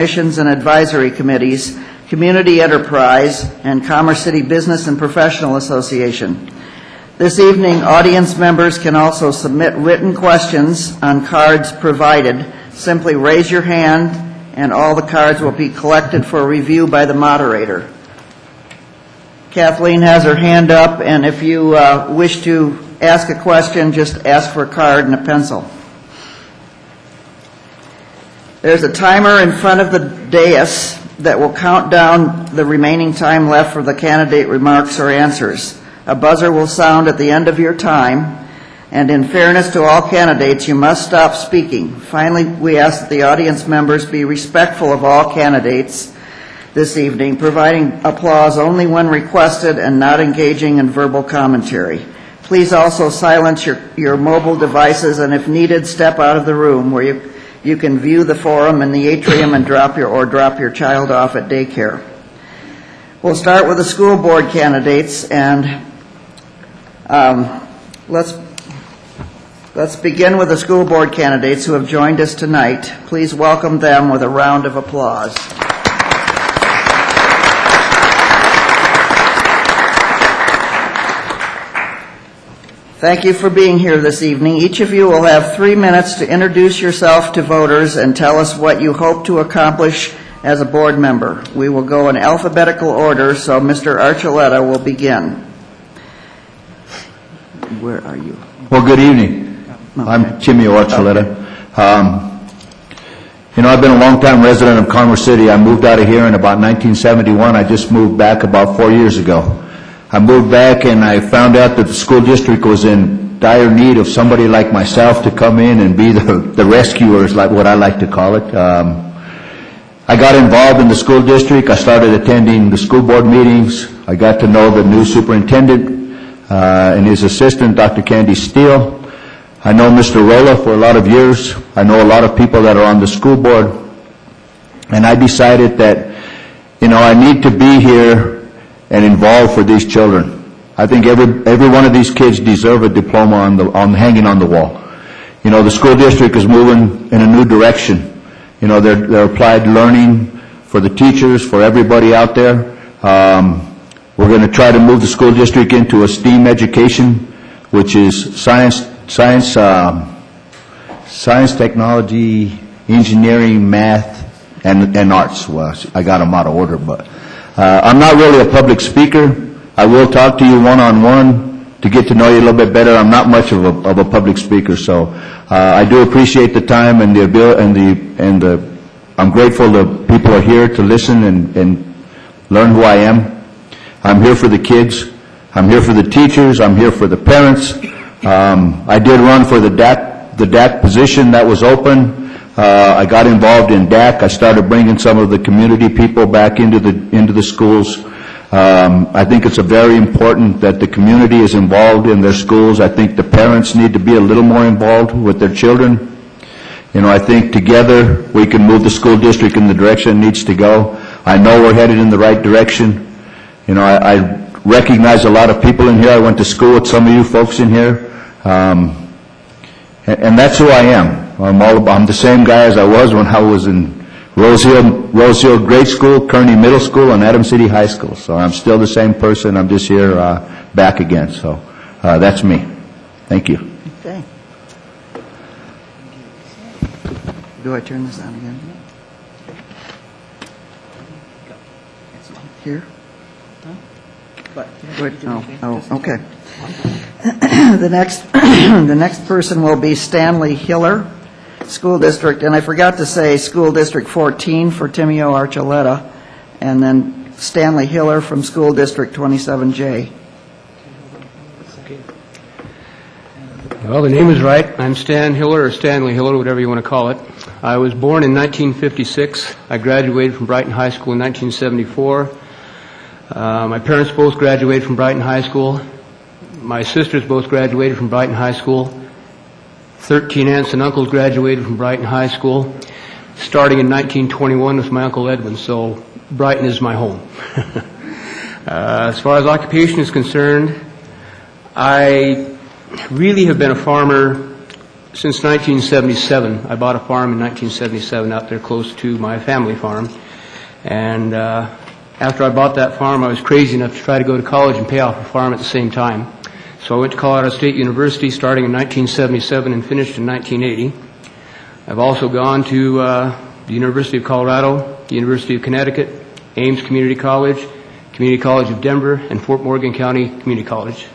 Commissions and Advisory Committees, Community Enterprise, and Commerce City Business and Professional Association. This evening, audience members can also submit written questions on cards provided. Simply raise your hand, and all the cards will be collected for review by the moderator. Kathleen has her hand up, and if you wish to ask a question, just ask for a card and a pencil. There's a timer in front of the dais that will count down the remaining time left for the candidate remarks or answers. A buzzer will sound at the end of your time, and in fairness to all candidates, you must stop speaking. Finally, we ask that the audience members be respectful of all candidates this evening, providing applause only when requested and not engaging in verbal commentary. Please also silence your mobile devices, and if needed, step out of the room where you can view the forum in the atrium and drop your child off at daycare. We'll start with the school board candidates, and let's begin with the school board candidates who have joined us tonight. Please welcome them with a round of applause. Thank you for being here this evening. Each of you will have 3 minutes to introduce yourself to voters and tell us what you hope to accomplish as a board member. We will go in alphabetical order, so Mr. Archuleta will begin. Where are you? Well, good evening. Okay. I'm Jimmy Archuleta. Okay. I've been a long-time resident of Commerce City. I moved out of here in about 1971. I just moved back about 4 years ago. I moved back and I found out that the school district was in dire need of somebody like myself to come in and be the rescuers, like what I like to call it. I got involved in the school district. I started attending the school board meetings. I got to know the new superintendent and his assistant, Dr. Candy Steele. I know Mr. Rolla for a lot of years. I know a lot of people that are on the school board. And I decided that, I need to be here and involved for these children. I think every one of these kids deserve a diploma hanging on the wall. The school district is moving in a new direction. They're applied learning for the teachers, for everybody out there. We're going to try to move the school district into a STEAM education, which is science, technology, engineering, math, and arts. Well, I got them out of order, but I'm not really a public speaker. I will talk to you one-on-one to get to know you a little bit better. I'm not much of a public speaker, so I do appreciate the time and I'm grateful that people are here to listen and learn who I am. I'm here for the kids. I'm here for the teachers. I'm here for the parents. I did run for the DAC position that was open. I got involved in DAC. I started bringing some of the community people back into the schools. I think it's very important that the community is involved in their schools. I think the parents need to be a little more involved with their children. I think together we can move the school district in the direction it needs to go. I know we're headed in the right direction. I recognize a lot of people in here. I went to school with some of you folks in here. And that's who I am. I'm the same guy as I was when I was in Rose Hill Grade School, Kearney Middle School, and Adams City High School. So I'm still the same person. I'm just here back again. So that's me. Thank you. Okay. Do I turn this on again? Here? Okay. The next person will be Stanley Heller, School District, and I forgot to say School District 14 for Timio Archuleta, and then Stanley Heller from School District 27J. Well, the name is right. I'm Stan Heller, or Stanley Heller, whatever you want to call it. I was born in 1956. I graduated from Brighton High School in 1974. My parents both graduated from Brighton High School. My sisters both graduated from Brighton High School. 13 aunts and uncles graduated from Brighton High School, starting in 1921 with my Uncle Edwin, so Brighton is my home. As far as occupation is concerned, I really have been a farmer since 1977. I bought a farm in 1977 out there close to my family farm. And after I bought that farm, I was crazy enough to try to go to college and pay off a farm at the same time. So I went to Colorado State University starting in 1977 and finished in 1980. I've also gone to the University of Colorado, the University of Connecticut, Ames Community College, Community College of Denver, and Fort Morgan County Community College.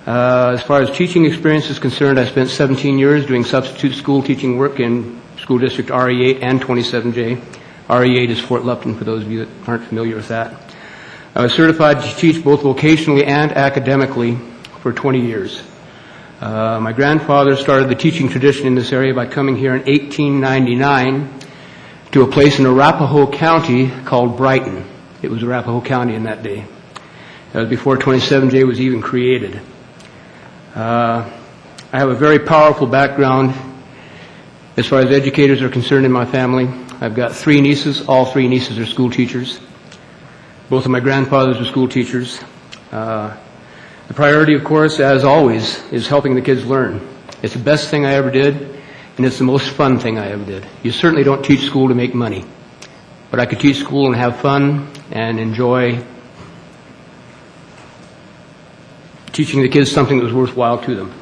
As far as teaching experience is concerned, I spent 17 years doing substitute school teaching work in School District RE8 and 27J. RE8 is Fort Lupton, for those of you that aren't familiar with that. I was certified to teach both vocationally and academically for 20 years. My grandfather started the teaching tradition in this area by coming here in 1899 to a place in Arapahoe County called Brighton. It was Arapahoe County in that day. That was before 27J was even created. I have a very powerful background as far as educators are concerned in my family. I've got 3 nieces. All 3 nieces are school teachers. Both of my grandfathers were school teachers. The priority, of course, as always, is helping the kids learn. It's the best thing I ever did, and it's the most fun thing I ever did. You certainly don't teach school to make money, but I could teach school and have fun and enjoy teaching the kids something that was worthwhile to them.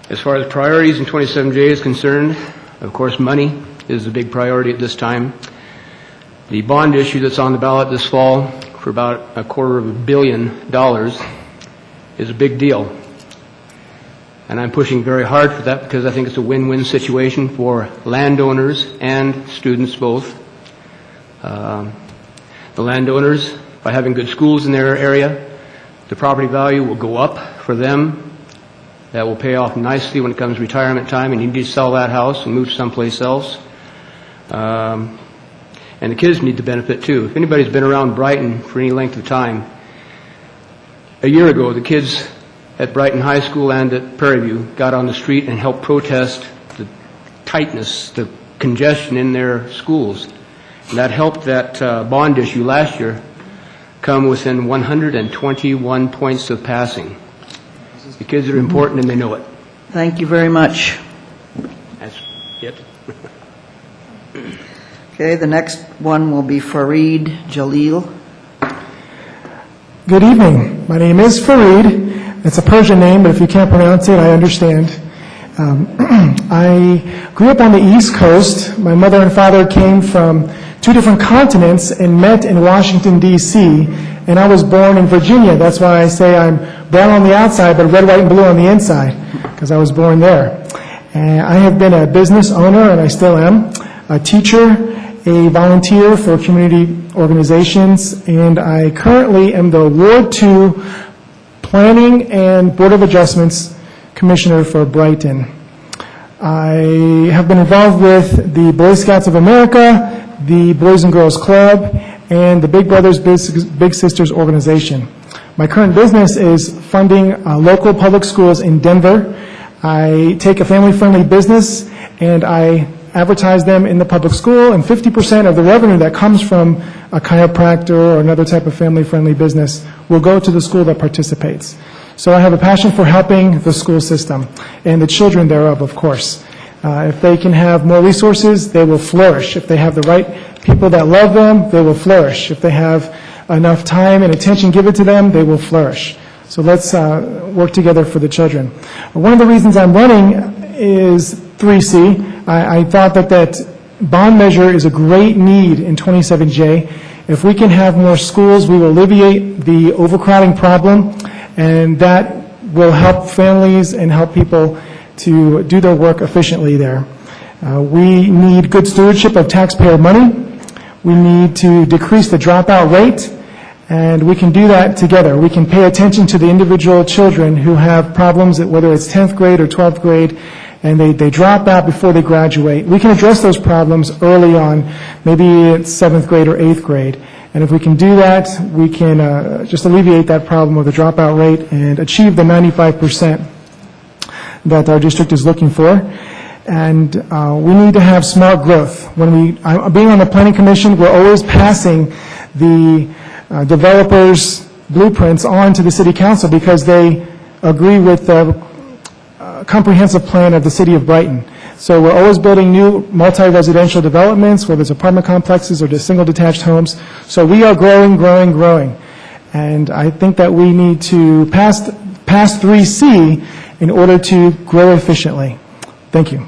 As far as priorities in 27J is concerned, of course, money is a big priority at this time. The bond issue that's on the ballot this fall for about $250 million is a big deal. And I'm pushing very hard for that because I think it's a win-win situation for landowners and students both. The landowners, by having good schools in their area, the property value will go up for them. That will pay off nicely when it comes to retirement time and you need to sell that house and move someplace else. And the kids need to benefit too. If anybody's been around Brighton for any length of time, a year ago the kids at Brighton High School and at Prairie View got on the street and helped protest the tightness, the congestion in their schools. And that helped that bond issue last year come within 121 points of passing. The kids are important and they know it. Thank you very much. That's it. Okay, the next one will be Fareed Jaleel. Good evening. My name is Fareed. It's a Persian name, but if you can't pronounce it, I understand. I grew up on the East Coast. My mother and father came from 2 different continents and met in Washington, D.C., and I was born in Virginia. That's why I say I'm brown on the outside, but red, white, and blue on the inside, because I was born there. And I have been a business owner, and I still am, a teacher, a volunteer for community organizations, and I currently am the Ward 2 Planning and Board of Adjustments Commissioner for Brighton. I have been involved with the Boy Scouts of America, the Boys and Girls Club, and the Big Brothers Big Sisters organization. My current business is funding local public schools in Denver. I take a family-friendly business and I advertise them in the public school, and 50% of the revenue that comes from a chiropractor or another type of family-friendly business will go to the school that participates. So I have a passion for helping the school system and the children thereof, of course. If they can have more resources, they will flourish. If they have the right people that love them, they will flourish. If they have enough time and attention given to them, they will flourish. So let's work together for the children. One of the reasons I'm running is 3C. I thought that bond measure is a great need in 27J. If we can have more schools, we will alleviate the overcrowding problem, and that will help families and help people to do their work efficiently there. We need good stewardship of taxpayer money. We need to decrease the dropout rate, and we can do that together. We can pay attention to the individual children who have problems, whether it's 10th grade or 12th grade, and they drop out before they graduate. We can address those problems early on, maybe it's 7th grade or 8th grade. And if we can do that, we can just alleviate that problem of the dropout rate and achieve the 95% that our district is looking for. And we need to have smart growth. Being on the Planning Commission, we're always passing the developers' blueprints on to the city council because they agree with the comprehensive plan of the city of Brighton. So we're always building new multi-residential developments, whether it's apartment complexes or just single detached homes. So we are growing, growing, growing. And I think that we need to pass 3C in order to grow efficiently. Thank you.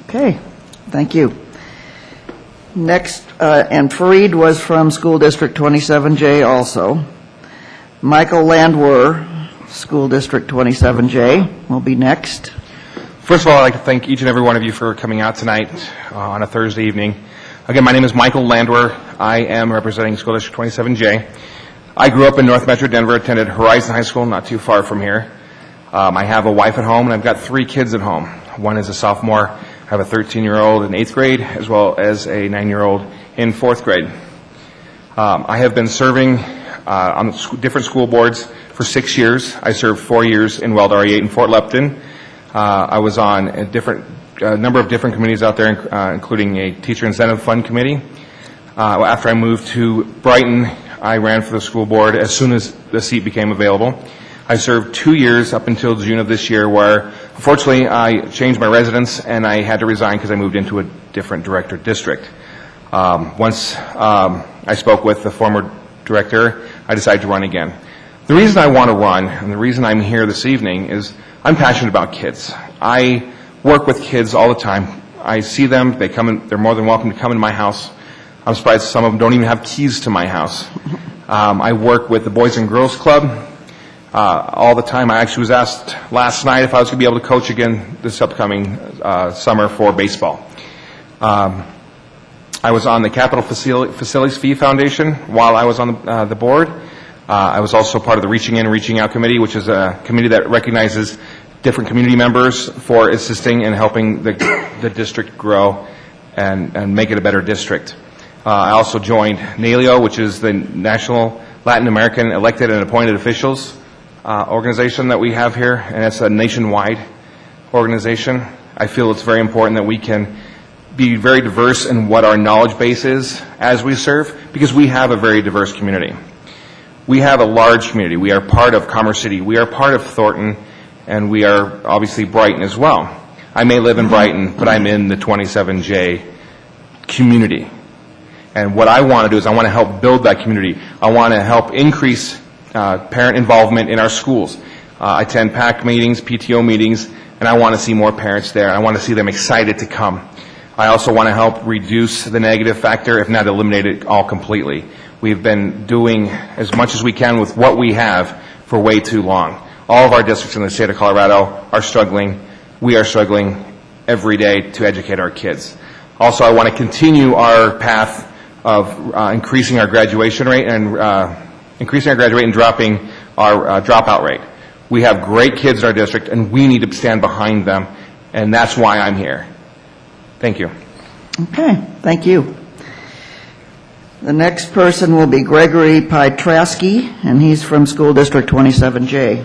Okay, thank you. Next, and Fareed was from School District 27J also. Michael Landwer, School District 27J, will be next. First of all, I'd like to thank each and every one of you for coming out tonight on a Thursday evening. Again, my name is Michael Landwer. I am representing School District 27J. I grew up in North Metro Denver, attended Horizon High School, not too far from here. I have a wife at home, and I've got 3 kids at home. One is a sophomore. I have a 13-year-old in 8th grade, as well as a 9-year-old in 4th grade. I have been serving on different school boards for 6 years. I served 4 years in Weld RE8 in Fort Lupton. I was on a number of different committees out there, including a Teacher Incentive Fund committee. After I moved to Brighton, I ran for the school board as soon as the seat became available. I served 2 years up until June of this year, where unfortunately I changed my residence and I had to resign because I moved into a different director district. Once I spoke with the former director, I decided to run again. The reason I want to run and the reason I'm here this evening is I'm passionate about kids. I work with kids all the time. I see them, they come in, they're more than welcome to come into my house. I'm surprised some of them don't even have keys to my house. I work with the Boys and Girls Club all the time. I actually was asked last night if I was going to be able to coach again this upcoming summer for baseball. I was on the Capital Facilities Fee Foundation while I was on the board. I was also part of the Reaching In, Reaching Out Committee, which is a committee that recognizes different community members for assisting and helping the district grow and make it a better district. I also joined NALEO, which is the National Latin American Elected and Appointed Officials organization that we have here, and it's a nationwide organization. I feel it's very important that we can be very diverse in what our knowledge base is as we serve, because we have a very diverse community. We have a large community. We are part of Commerce City. We are part of Thornton, and we are obviously Brighton as well. I may live in Brighton, but I'm in the 27J community. And what I want to do is I want to help build that community. I want to help increase parent involvement in our schools. I attend PAC meetings, PTO meetings, and I want to see more parents there. I want to see them excited to come. I also want to help reduce the negative factor, if not eliminate it all completely. We've been doing as much as we can with what we have for way too long. All of our districts in the state of Colorado are struggling. We are struggling every day to educate our kids. Also, I want to continue our path of increasing our graduation rate and dropping our dropout rate. We have great kids in our district, and we need to stand behind them, and that's why I'm here. Thank you. Okay, thank you. The next person will be Gregory Pietrowski, and he's from School District 27J.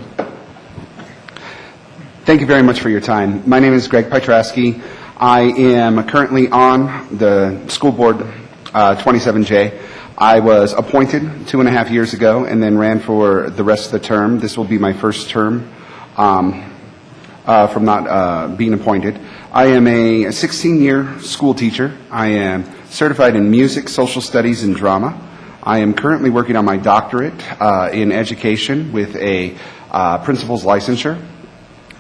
Thank you very much for your time. My name is Greg Pietrowski. I am currently on the school board 27J. I was appointed 2.5 years ago and then ran for the rest of the term. This will be my first term from not being appointed. I am a 16-year school teacher. I am certified in music, social studies, and drama. I am currently working on my doctorate in education with a principal's licensure.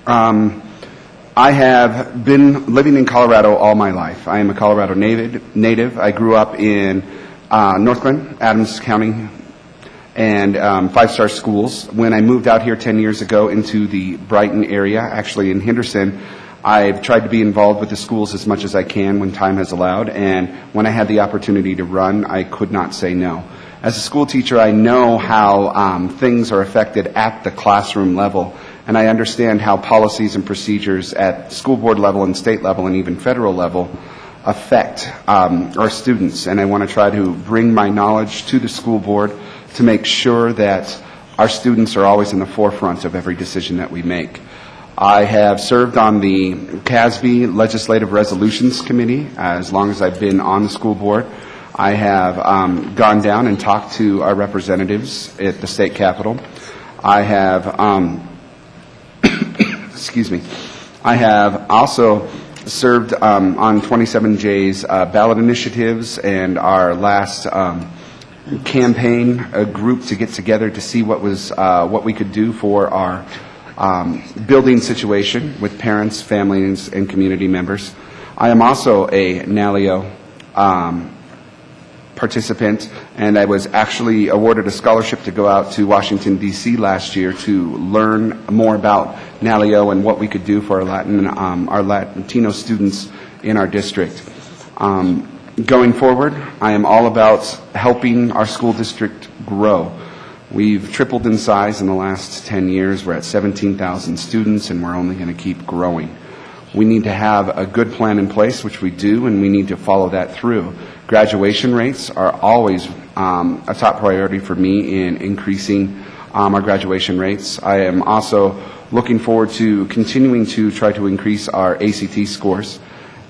I have been living in Colorado all my life. I am a Colorado native. I grew up in North Glen, Adams County, and 5-star schools. When I moved out here 10 years ago into the Brighton area, actually in Henderson, I've tried to be involved with the schools as much as I can when time has allowed, and when I had the opportunity to run, I could not say no. As a school teacher, I know how things are affected at the classroom level, and I understand how policies and procedures at school board level and state level and even federal level affect our students. And I want to try to bring my knowledge to the school board to make sure that our students are always in the forefront of every decision that we make. I have served on the CASB Legislative Resolutions Committee as long as I've been on the school board. I have gone down and talked to our representatives at the state capitol. I have, excuse me, I have also served on 27J's ballot initiatives and our last campaign, a group to get together to see what we could do for our building situation with parents, families, and community members. I am also a NALIO participant, and I was actually awarded a scholarship to go out to Washington, D.C. last year to learn more about NALIO and what we could do for our Latino students in our district. Going forward, I am all about helping our school district grow. We've tripled in size in the last 10 years. We're at 17,000 students, and we're only going to keep growing. We need to have a good plan in place, which we do, and we need to follow that through. Graduation rates are always a top priority for me in increasing our graduation rates. I am also looking forward to continuing to try to increase our ACT scores.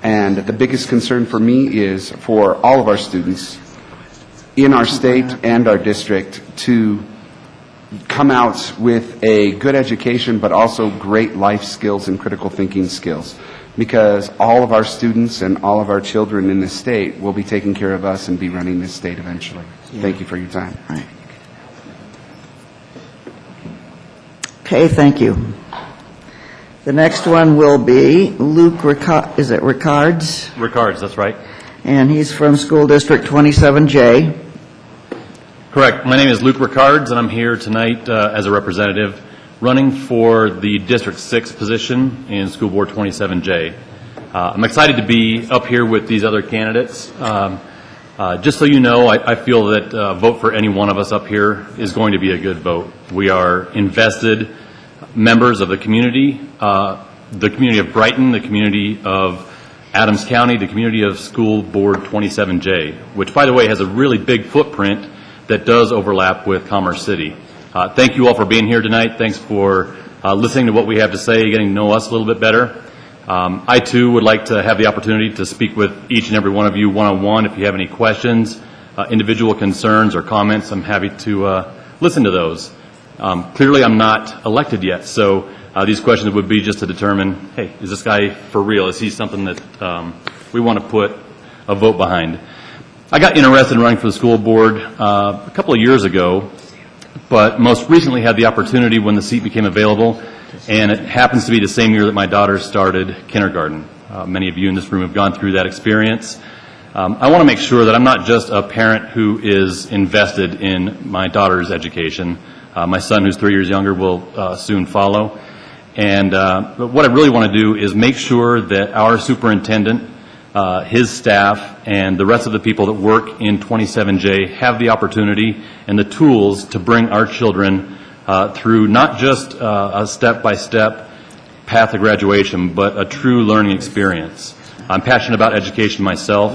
And the biggest concern for me is for all of our students in our state and our district to come out with a good education, but also great life skills and critical thinking skills, because all of our students and all of our children in this state will be taking care of us and be running this state eventually. Thank you for your time. Right. Okay, thank you. The next one will be Luke is it Ricards? Ricards, that's right. And he's from School District 27J. Correct. My name is Luke Ricards, and I'm here tonight as a representative running for the District 6 position in School Board 27J. I'm excited to be up here with these other candidates. Just so you know, I feel that a vote for any one of us up here is going to be a good vote. We are invested members of the community of Brighton, the community of Adams County, the community of School Board 27J, which, by the way, has a really big footprint that does overlap with Commerce City. Thank you all for being here tonight. Thanks for listening to what we have to say, getting to know us a little bit better. I, too, would like to have the opportunity to speak with each and every one of you one-on-one. If you have any questions, individual concerns or comments, I'm happy to listen to those. Clearly, I'm not elected yet, so these questions would be just to determine, hey, is this guy for real? Is he something that we want to put a vote behind? I got interested in running for the school board a couple of years ago, but most recently had the opportunity when the seat became available, and it happens to be the same year that my daughter started kindergarten. Many of you in this room have gone through that experience. I want to make sure that I'm not just a parent who is invested in my daughter's education. My son, who's 3 years younger, will soon follow. And but what I really want to do is make sure that our superintendent, his staff, and the rest of the people that work in 27J have the opportunity and the tools to bring our children through not just a step-by-step path to graduation, but a true learning experience. I'm passionate about education myself.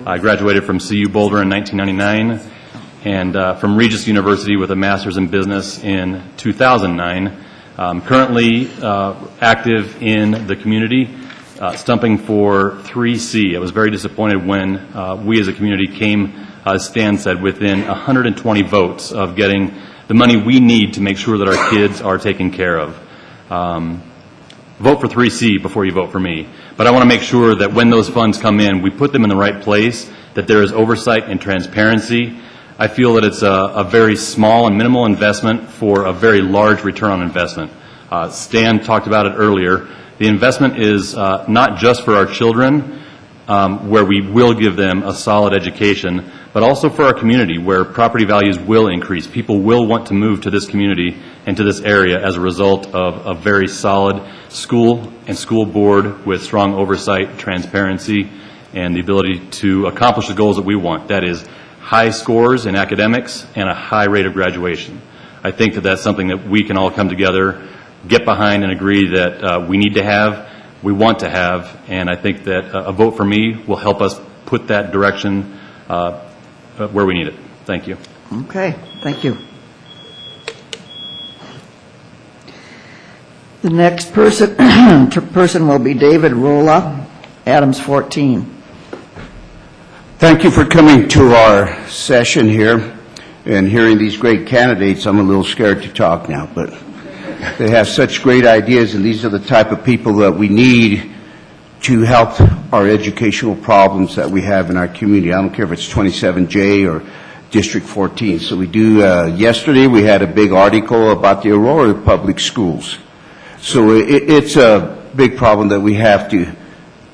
I graduated from CU Boulder in 1999 and from Regis University with a master's in business in 2009. I'm currently active in the community, stumping for 3C. I was very disappointed when we as a community came, as Stan said, within 120 votes of getting the money we need to make sure that our kids are taken care of. Vote for 3C before you vote for me. But I want to make sure that when those funds come in, we put them in the right place, that there is oversight and transparency. I feel that it's a very small and minimal investment for a very large return on investment. Stan talked about it earlier. The investment is not just for our children, where we will give them a solid education, but also for our community, where property values will increase. People will want to move to this community and to this area as a result of a very solid school and school board with strong oversight, transparency, and the ability to accomplish the goals that we want. That is high scores in academics and a high rate of graduation. I think that that's something that we can all come together, get behind, and agree that we need to have, we want to have, and I think that a vote for me will help us put that direction where we need it. Thank you. Okay, thank you. The next person will be David Rolla, Adams 14. Thank you for coming to our session here and hearing these great candidates. I'm a little scared to talk now, but they have such great ideas, and these are the type of people that we need to help our educational problems that we have in our community. I don't care if it's 27J or District 14. So we do, yesterday we had a big article about the Aurora Public Schools. So it's a big problem that we have to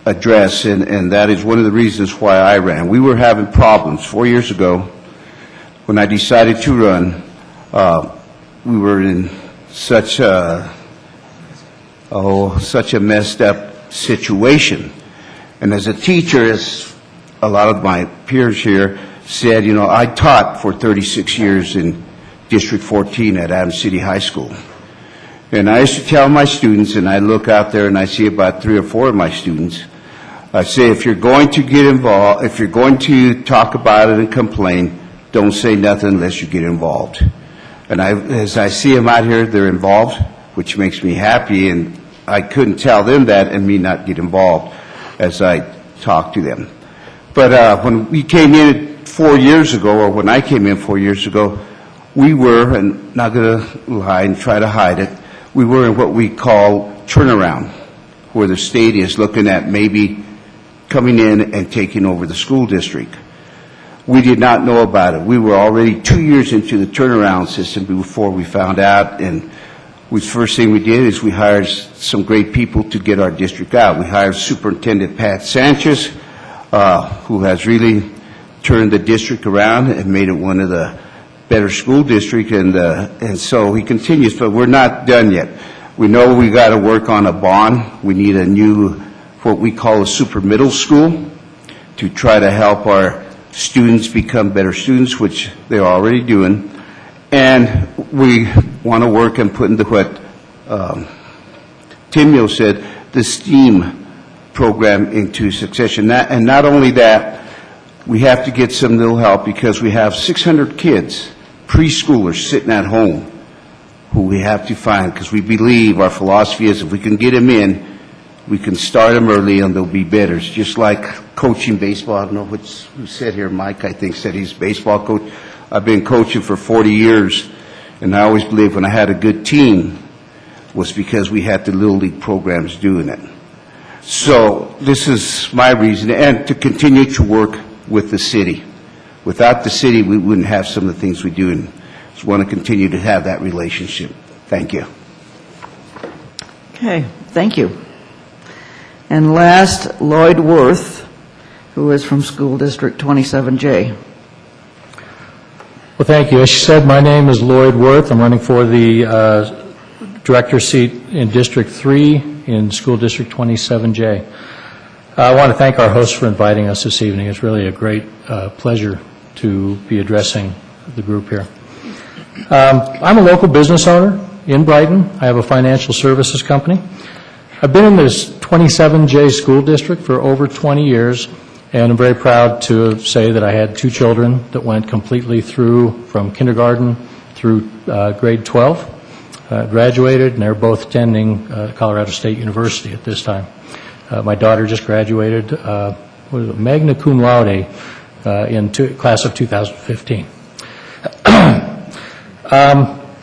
address, and that is one of the reasons why I ran. We were having problems 4 years ago when I decided to run. We were in such a messed up situation. And as a teacher, as a lot of my peers here said, you know, I taught for 36 years in District 14 at Adams City High School. And I used to tell my students, and I look out there and I see about 3 or 4 of my students, I say, if you're going to get involved, if you're going to talk about it and complain, don't say nothing unless you get involved. And as I see them out here, they're involved, which makes me happy, and I couldn't tell them that and me not get involved as I talk to them. But when we came in 4 years ago, or when I came in 4 years ago, we were, and not going to lie and try to hide it, we were in what we call turnaround, where the state is looking at maybe coming in and taking over the school district. We did not know about it. We were already 2 years into the turnaround system before we found out, and the first thing we did is we hired some great people to get our district out. We hired Superintendent Pat Sanchez, who has really turned the district around and made it one of the better school districts, and so he continues, but we're not done yet. We know we got to work on a bond. We need a new, what we call a super middle school, to try to help our students become better students, which they're already doing. And we want to work and put into what Timio said, the STEAM program into succession. And not only that, we have to get some little help because we have 600 kids, preschoolers, sitting at home who we have to find, because we believe our philosophy is if we can get them in, we can start them early and they'll be better. It's just like coaching baseball. I don't know who said here, Mike, I think, said he's a baseball coach. I've been coaching for 40 years, and I always believe when I had a good team was because we had the Little League programs doing it. So this is my reason, and to continue to work with the city. Without the city, we wouldn't have some of the things we do, and just want to continue to have that relationship. Thank you. Okay, thank you. And last, Lloyd Worth, who is from School District 27J. Well, thank you. As she said, my name is Lloyd Worth. I'm running for the director seat in District 3 in School District 27J. I want to thank our host for inviting us this evening. It's really a great pleasure to be addressing the group here. I'm a local business owner in Brighton. I have a financial services company. I've been in this 27J school district for over 20 years, and I'm very proud to say that I had 2 children that went completely through from kindergarten through grade 12, graduated, and they're both attending Colorado State University at this time. My daughter just graduated magna cum laude in class of 2015.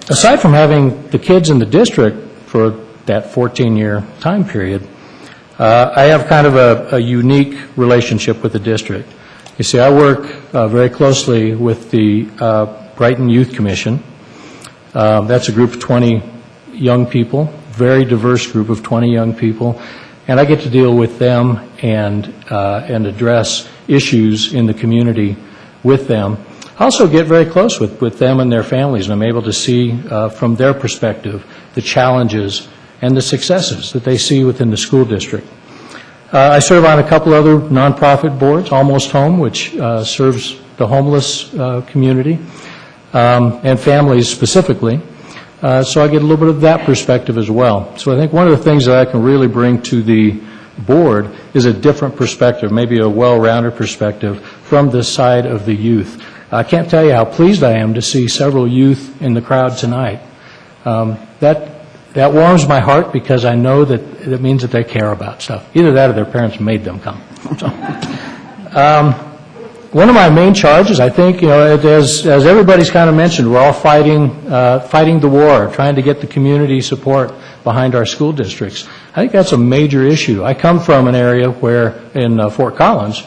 Aside from having the kids in the district for that 14-year time period, I have kind of a unique relationship with the district. You see, I work very closely with the Brighton Youth Commission. That's a group of 20 young people, very diverse group of 20 young people, and I get to deal with them and address issues in the community with them. I also get very close with them and their families, and I'm able to see from their perspective the challenges and the successes that they see within the school district. I serve on a couple other nonprofit boards, Almost Home, which serves the homeless community and families specifically. So I get a little bit of that perspective as well. So I think one of the things that I can really bring to the board is a different perspective, maybe a well-rounded perspective from the side of the youth. I can't tell you how pleased I am to see several youth in the crowd tonight. That warms my heart because I know that it means that they care about stuff. Either that or their parents made them come. So, one of my main charges, I think, as everybody's kind of mentioned, we're all fighting the war, trying to get the community support behind our school districts. I think that's a major issue. I come from an area where, in Fort Collins,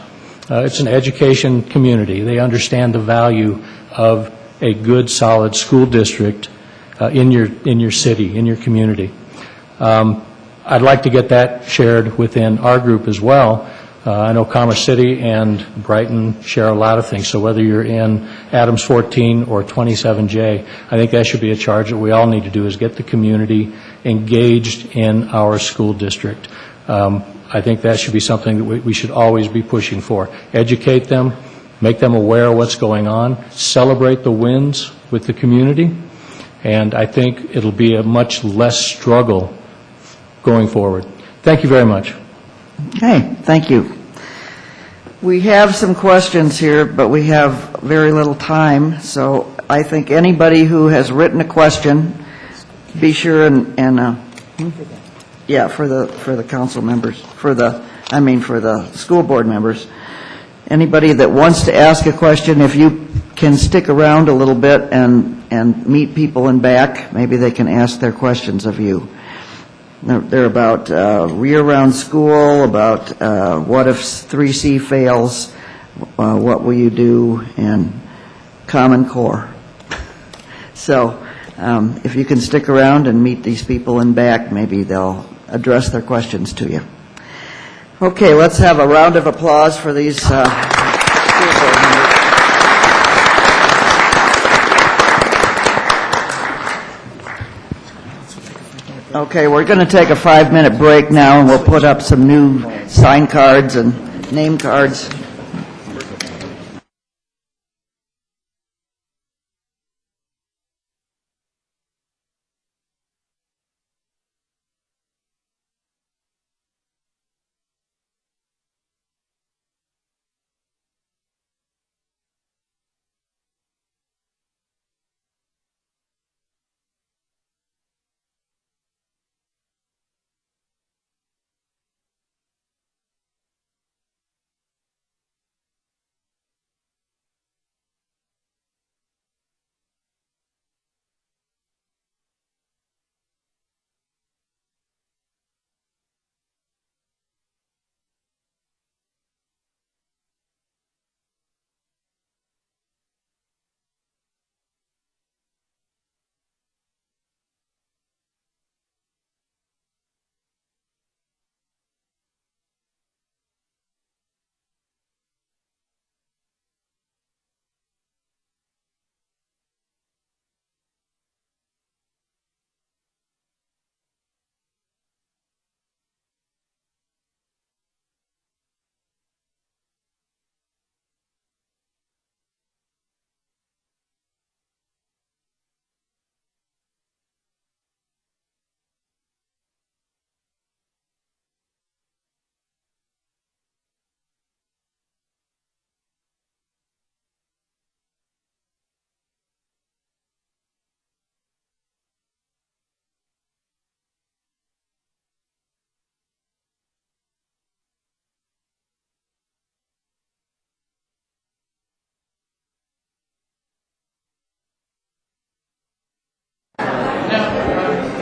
it's an education community. They understand the value of a good, solid school district in your city, in your community. I'd like to get that shared within our group as well. I know Commerce City and Brighton share a lot of things, so whether you're in Adams 14 or 27J, I think that should be a charge that we all need to do, is get the community engaged in our school district. I think that should be something that we should always be pushing for. Educate them, make them aware of what's going on, celebrate the wins with the community, and I think it'll be a much less struggle going forward. Thank you very much. Okay, thank you. We have some questions here, but we have very little time, so I think anybody who has written a question, be sure and yeah, for the council members, for the school board members, anybody that wants to ask a question, if you can stick around a little bit and meet people in back, maybe they can ask their questions of you. They're about year-round school, about what if 3C fails, what will you do, and Common Core. So if you can stick around and meet these people in back, maybe they'll address their questions to you. Okay, let's have a round of applause for these school board members. Okay, we're going to take a 5-minute break now, and we'll put up some new sign cards and name cards.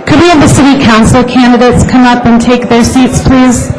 Could we have the city council candidates come up and take their seats, please?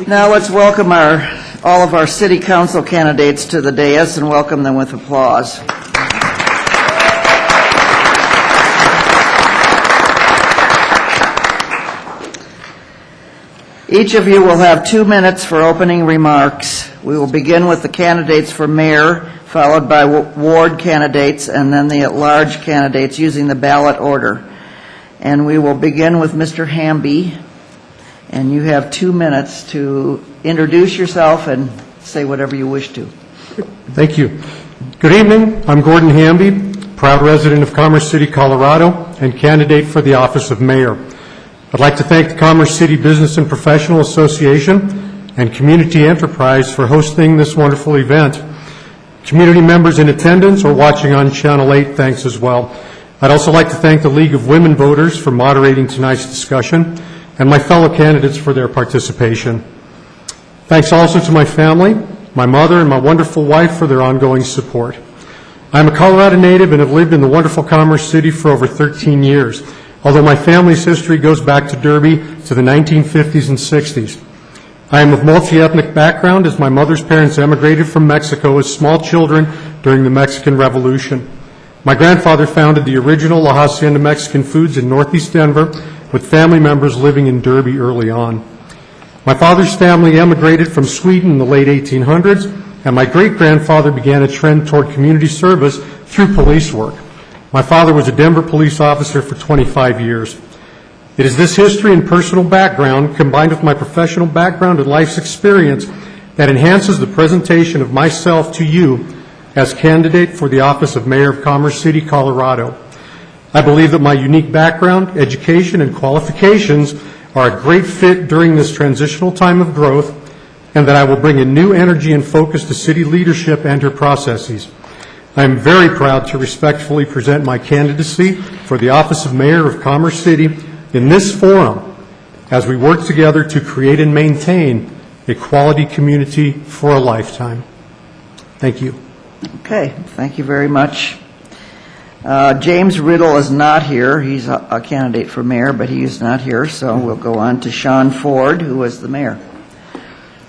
Now let's welcome all of our city council candidates to the dais and welcome them with applause. Each of you will have 2 minutes for opening remarks. We will begin with the candidates for mayor, followed by ward candidates, and then the at-large candidates using the ballot order. And we will begin with Mr. Hamby, and you have 2 minutes to introduce yourself and say whatever you wish to. Thank you. Good evening. I'm Gordon Hamby, proud resident of Commerce City, Colorado, and candidate for the office of mayor. I'd like to thank the Commerce City Business and Professional Association and Community Enterprise for hosting this wonderful event. Community members in attendance or watching on Channel 8, thanks as well. I'd also like to thank the League of Women Voters for moderating tonight's discussion and my fellow candidates for their participation. Thanks also to my family, my mother, and my wonderful wife for their ongoing support. I'm a Colorado native and have lived in the wonderful Commerce City for over 13 years. Although my family's history goes back to Derby to the 1950s and 60s. I am of multi-ethnic background as my mother's parents emigrated from Mexico as small children during the Mexican Revolution. My grandfather founded the original La Hacienda Mexican Foods in northeast Denver, with family members living in Derby early on. My father's family emigrated from Sweden in the late 1800s, and my great-grandfather began a trend toward community service through police work. My father was a Denver police officer for 25 years. It is this history and personal background, combined with my professional background and life's experience, that enhances the presentation of myself to you as candidate for the office of Mayor of Commerce City, Colorado. I believe that my unique background, education, and qualifications are a great fit during this transitional time of growth, and that I will bring a new energy and focus to city leadership and her processes. I am very proud to respectfully present my candidacy for the office of Mayor of Commerce City in this forum as we work together to create and maintain a quality community for a lifetime. Thank you. Okay, thank you very much. James Riddle is not here. He's a candidate for mayor, but he is not here, so we'll go on to Sean Ford, who is the mayor.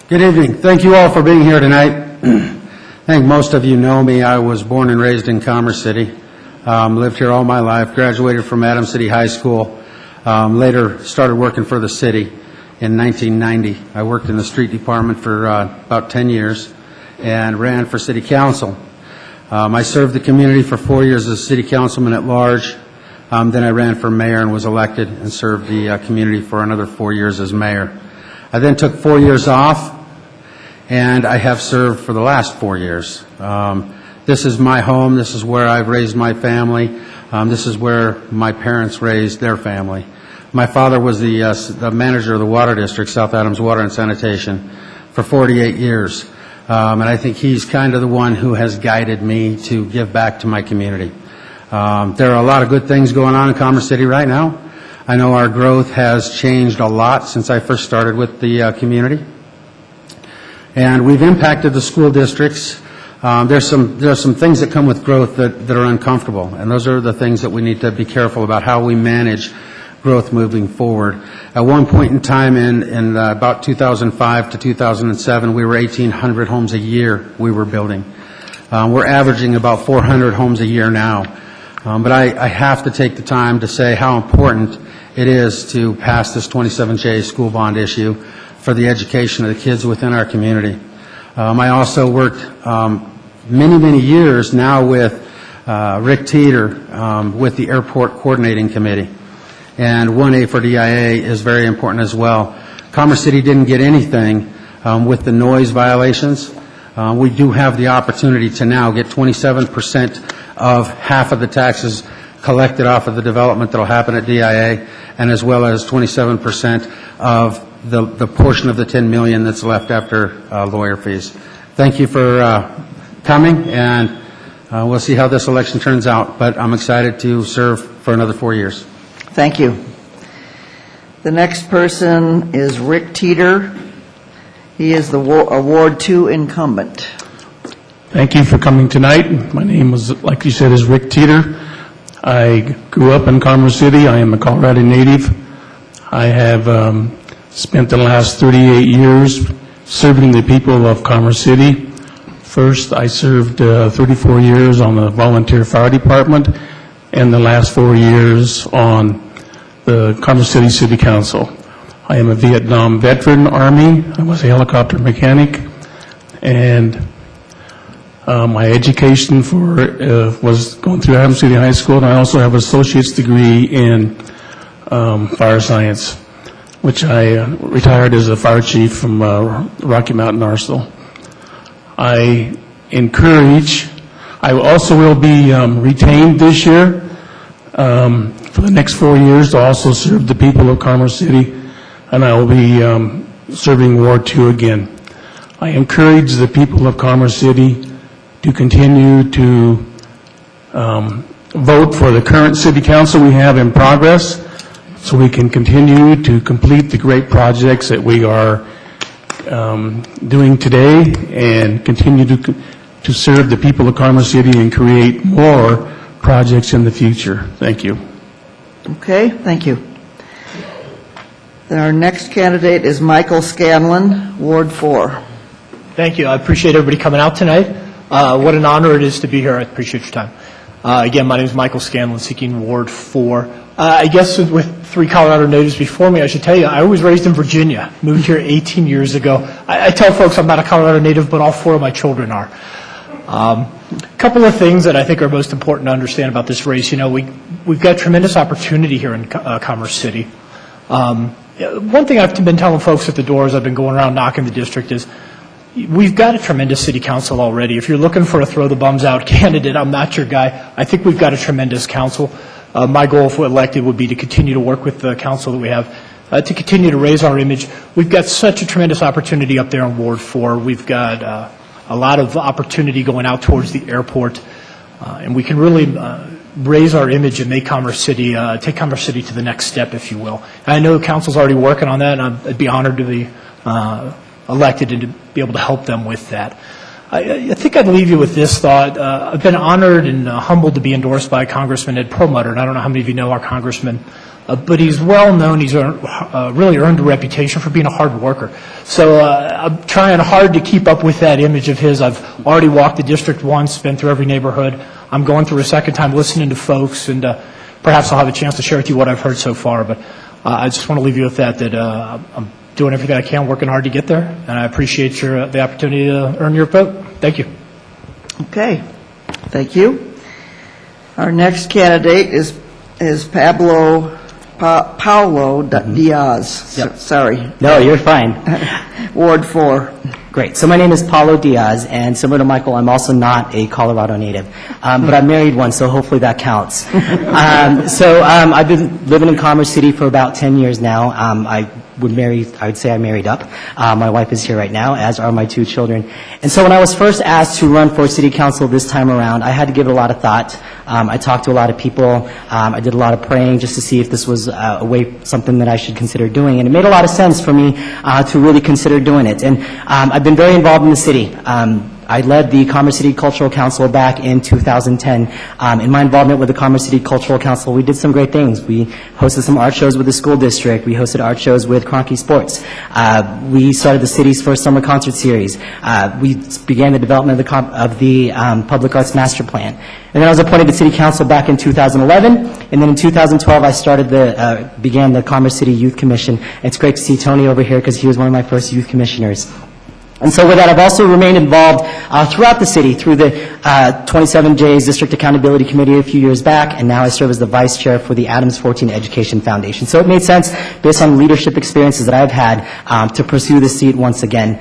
Good evening. Thank you all for being here tonight. I think most of you know me. I was born and raised in Commerce City. Lived here all my life, graduated from Adams City High School, later started working for the city in 1990. I worked in the street department for about 10 years and ran for city council. I served the community for 4 years as city councilman at large. Then I ran for mayor and was elected and served the community for another 4 years as mayor. I then took 4 years off, and I have served for the last 4 years. This is my home. This is where I've raised my family. This is where my parents raised their family. My father was the manager of the water district, South Adams Water and Sanitation, for 48 years. And I think he's kind of the one who has guided me to give back to my community. There are a lot of good things going on in Commerce City right now. I know our growth has changed a lot since I first started with the community. And we've impacted the school districts. There's some things that come with growth that are uncomfortable, and those are the things that we need to be careful about how we manage growth moving forward. At one point in time in about 2005 to 2007, we were 1,800 homes a year we were building. We're averaging about 400 homes a year now. But I have to take the time to say how important it is to pass this 27J school bond issue for the education of the kids within our community. I also worked many years now with Rick Teeter with the Airport Coordinating Committee. And 1A for DIA is very important as well. Commerce City didn't get anything with the noise violations. We do have the opportunity to now get 27% of half of the taxes collected off of the development that will happen at DIA, and as well as 27% of the portion of the $10 million that's left after lawyer fees. Thank you for coming, and we'll see how this election turns out, but I'm excited to serve for another 4 years. Thank you. The next person is Rick Teeter. He is the Ward 2 incumbent. Thank you for coming tonight. My name was, like you said, is Rick Teeter. I grew up in Commerce City. I am a Colorado native. I have spent the last 38 years serving the people of Commerce City. First, I served 34 years on the volunteer fire department, and the last 4 years on the Commerce City City Council. I am a Vietnam veteran Army. I was a helicopter mechanic, and my education was going through Adams City High School, and I also have an associate's degree in fire science, which I retired as a fire chief from Rocky Mountain Arsenal. I also will be retained this year for the next 4 years to also serve the people of Commerce City, and I will be serving Ward 2 again. I encourage the people of Commerce City to continue to vote for the current city council we have in progress so we can continue to complete the great projects that we are doing today and continue to serve the people of Commerce City and create more projects in the future. Thank you. Okay, thank you. Then our next candidate is Michael Scanlan, Ward 4. Thank you. I appreciate everybody coming out tonight. What an honor it is to be here. I appreciate your time. Again, my name is Michael Scanlan, seeking Ward 4. I guess with 3 Colorado natives before me, I should tell you, I was raised in Virginia, moved here 18 years ago. I tell folks I'm not a Colorado native, but all 4 of my children are. A couple of things that I think are most important to understand about this race. You know, we've got tremendous opportunity here in Commerce City. One thing I've been telling folks at the door as I've been going around knocking the district is we've got a tremendous city council already. If you're looking for a throw-the-bums-out candidate, I'm not your guy. I think we've got a tremendous council. My goal, if we're elected, would be to continue to work with the council that we have, to continue to raise our image. We've got such a tremendous opportunity up there in Ward 4. We've got a lot of opportunity going out towards the airport, and we can really raise our image and make Commerce City, take Commerce City to the next step, if you will. And I know the council's already working on that, and I'd be honored to be elected and to be able to help them with that. I think I'd leave you with this thought. I've been honored and humbled to be endorsed by Congressman Ed Perlmutter, and I don't know how many of you know our congressman, but he's well known. He's really earned a reputation for being a hard worker. So I'm trying hard to keep up with that image of his. I've already walked the district once, been through every neighborhood. I'm going through a second time listening to folks, and perhaps I'll have a chance to share with you what I've heard so far. But I just want to leave you with that I'm doing everything I can, working hard to get there, and I appreciate the opportunity to earn your vote. Thank you. Okay, thank you. Our next candidate is Pablo Diaz. Yep. Sorry. No, you're fine. Ward 4. Great. So my name is Pablo Diaz, and similar to Michael, I'm also not a Colorado native, but I'm married one, so hopefully that counts. I've been living in Commerce City for about 10 years now. I would say I married up. My wife is here right now, as are my 2 children. And so when I was first asked to run for city council this time around, I had to give it a lot of thought. I talked to a lot of people. I did a lot of praying just to see if this was something that I should consider doing. And it made a lot of sense for me to really consider doing it. And I've been very involved in the city. I led the Commerce City Cultural Council back in 2010. In my involvement with the Commerce City Cultural Council, we did some great things. We hosted some art shows with the school district. We hosted art shows with Cronky Sports. We started the city's first summer concert series. We began the development of the Public Arts Master Plan. And then I was appointed to City Council back in 2011. And then in 2012, I began the Commerce City Youth Commission. It's great to see Tony over here because he was one of my first youth commissioners. And so with that, I've also remained involved throughout the city through the 27J's District Accountability Committee a few years back, and now I serve as the vice chair for the Adams 14 Education Foundation. So it made sense, based on leadership experiences that I've had, to pursue this seat once again.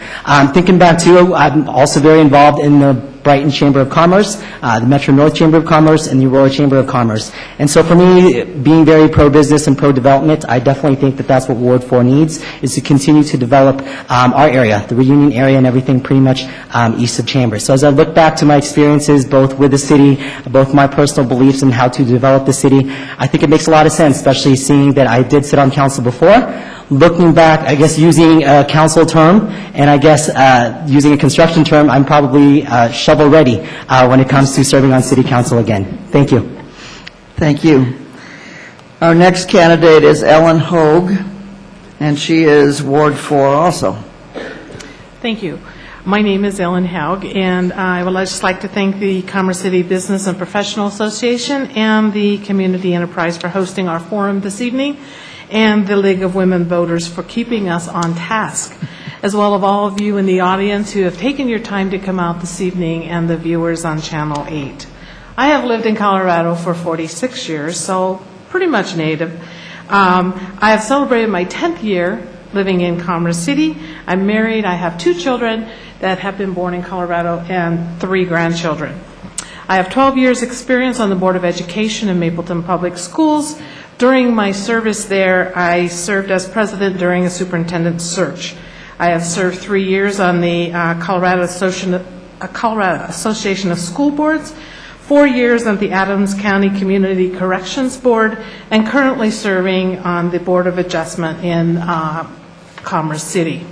Thinking back to, I'm also very involved in the Brighton Chamber of Commerce, the Metro North Chamber of Commerce, and the Aurora Chamber of Commerce. And so for me, being very pro-business and pro-development, I definitely think that that's what Ward 4 needs, is to continue to develop our area, the Reunion area and everything pretty much east of Chambers. So as I look back to my experiences, both with the city, both my personal beliefs in how to develop the city, I think it makes a lot of sense, especially seeing that I did sit on council before. Looking back, I guess using a council term, and I guess using a construction term, I'm probably shovel-ready when it comes to serving on city council again. Thank you. Thank you. Our next candidate is Ellen Hogue, and she is Ward 4 also. Thank you. My name is Ellen Hogue, and I would just like to thank the Commerce City Business and Professional Association and the Community Enterprise for hosting our forum this evening, and the League of Women Voters for keeping us on task, as well as all of you in the audience who have taken your time to come out this evening, and the viewers on Channel 8. I have lived in Colorado for 46 years, so pretty much native. I have celebrated my 10th year living in Commerce City. I'm married. I have 2 children that have been born in Colorado and 3 grandchildren. I have 12 years experience on the Board of Education in Mapleton Public Schools. During my service there, I served as president during a superintendent search. I have served 3 years on the Colorado Association of School Boards, 4 years on the Adams County Community Corrections Board, and currently serving on the Board of Adjustment in Commerce City.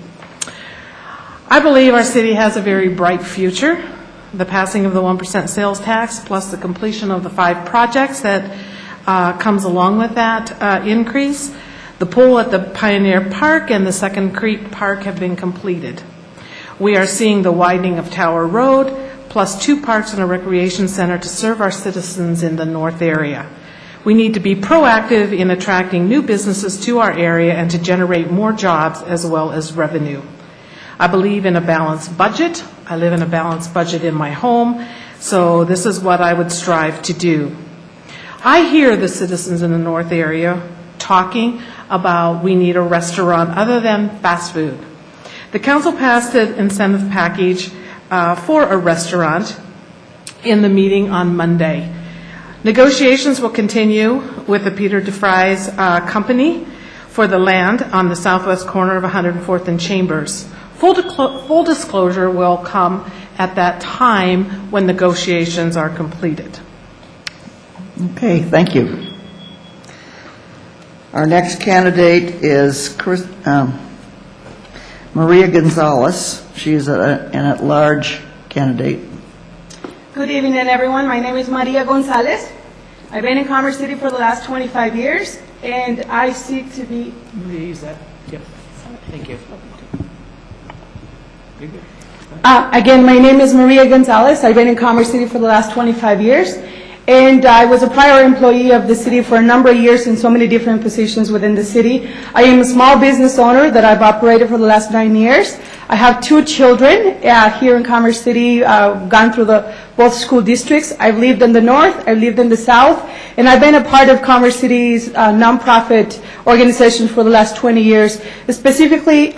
I believe our city has a very bright future. The passing of the 1% sales tax, plus the completion of the 5 projects that comes along with that increase. The pool at the Pioneer Park and the Second Creek Park have been completed. We are seeing the widening of Tower Road, plus 2 parks and a recreation center to serve our citizens in the north area. We need to be proactive in attracting new businesses to our area and to generate more jobs as well as revenue. I believe in a balanced budget. I live in a balanced budget in my home, so this is what I would strive to do. I hear the citizens in the north area talking about we need a restaurant other than fast food. The council passed an incentive package for a restaurant in the meeting on Monday. Negotiations will continue with the Peter DeFries company for the land on the southwest corner of 104th and Chambers. Full disclosure will come at that time when negotiations are completed. Okay, thank you. Our next candidate is Maria Gonzalez. She is an at-large candidate. Good evening, everyone. My name is Maria Gonzalez. I've been in Commerce City for the last 25 years, and I seek to be... Use that. Yep. Thank you. Again, my name is Maria Gonzalez. I've been in Commerce City for the last 25 years, and I was a prior employee of the city for a number of years in so many different positions within the city. I am a small business owner that I've operated for the last 9 years. I have 2 children here in Commerce City, gone through both school districts. I've lived in the north, I've lived in the south, and I've been a part of Commerce City's nonprofit organization for the last 20 years, specifically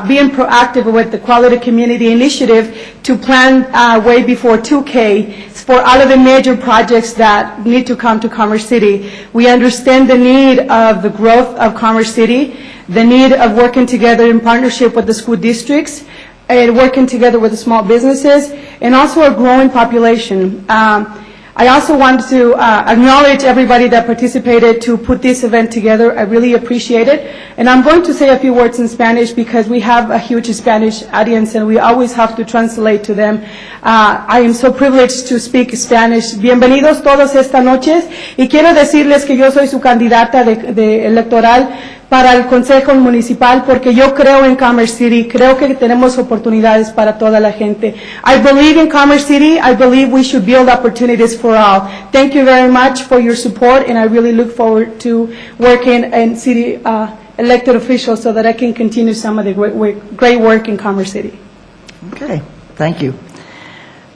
being proactive with the Quality Community Initiative to plan way before 2K for all of the major projects that need to come to Commerce City. We understand the need of the growth of Commerce City, the need of working together in partnership with the school districts, and working together with the small businesses, and also a growing population. I also want to acknowledge everybody that participated to put this event together. I really appreciate it. And I'm going to say a few words in Spanish because we have a huge Spanish audience and we always have to translate to them. I am so privileged to speak Spanish. Bienvenidos todos esta noche. Y quiero decirles que yo soy su candidata de electoral para el Consejo Municipal porque yo creo en Commerce City, creo que tenemos oportunidades para toda la gente. I believe in Commerce City, I believe we should build opportunities for all. Thank you very much for your support and I really look forward to working in city elected officials so that I can continue some of the great work in Commerce City. Okay, thank you.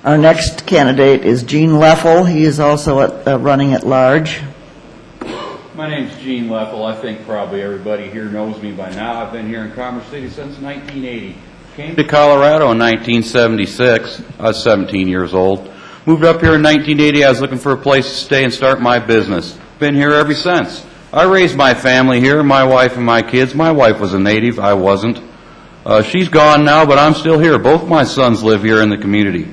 Our next candidate is Gene Leffel. He is also running at large. My name's Gene Leffel. I think probably everybody here knows me by now. I've been here in Commerce City since 1980. Came to Colorado in 1976. I was 17 years old. Moved up here in 1980. I was looking for a place to stay and start my business. Been here ever since. I raised my family here, my wife and my kids. My wife was a native. I wasn't. She's gone now, but I'm still here. Both my sons live here in the community.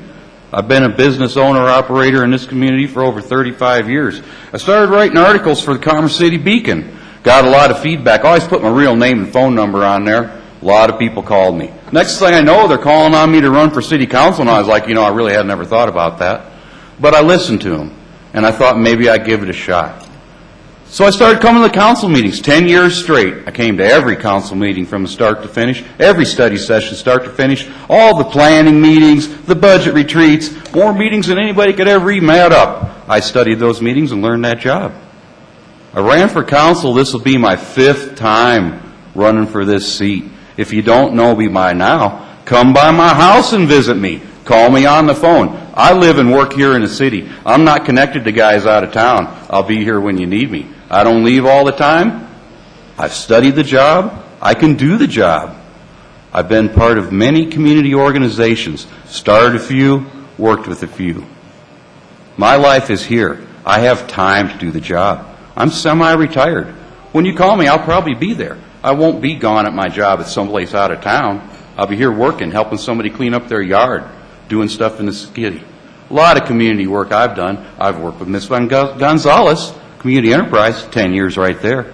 I've been a business owner-operator in this community for over 35 years. I started writing articles for the Commerce City Beacon. Got a lot of feedback. I always put my real name and phone number on there. A lot of people called me. Next thing I know, they're calling on me to run for city council, and I was like, I really had never thought about that. But I listened to them, and I thought maybe I'd give it a shot. So I started coming to the council meetings 10 years straight. I came to every council meeting from start to finish, every study session start to finish, all the planning meetings, the budget retreats, more meetings than anybody could ever even add up. I studied those meetings and learned that job. I ran for council. This will be my 5th time running for this seat. If you don't know me by now, come by my house and visit me. Call me on the phone. I live and work here in the city. I'm not connected to guys out of town. I'll be here when you need me. I don't leave all the time. I've studied the job. I can do the job. I've been part of many community organizations, started a few, worked with a few. My life is here. I have time to do the job. I'm semi-retired. When you call me, I'll probably be there. I won't be gone at my job at someplace out of town. I'll be here working, helping somebody clean up their yard, doing stuff in the city. A lot of community work I've done. I've worked with Ms. Gonzalez, Community Enterprise, 10 years right there.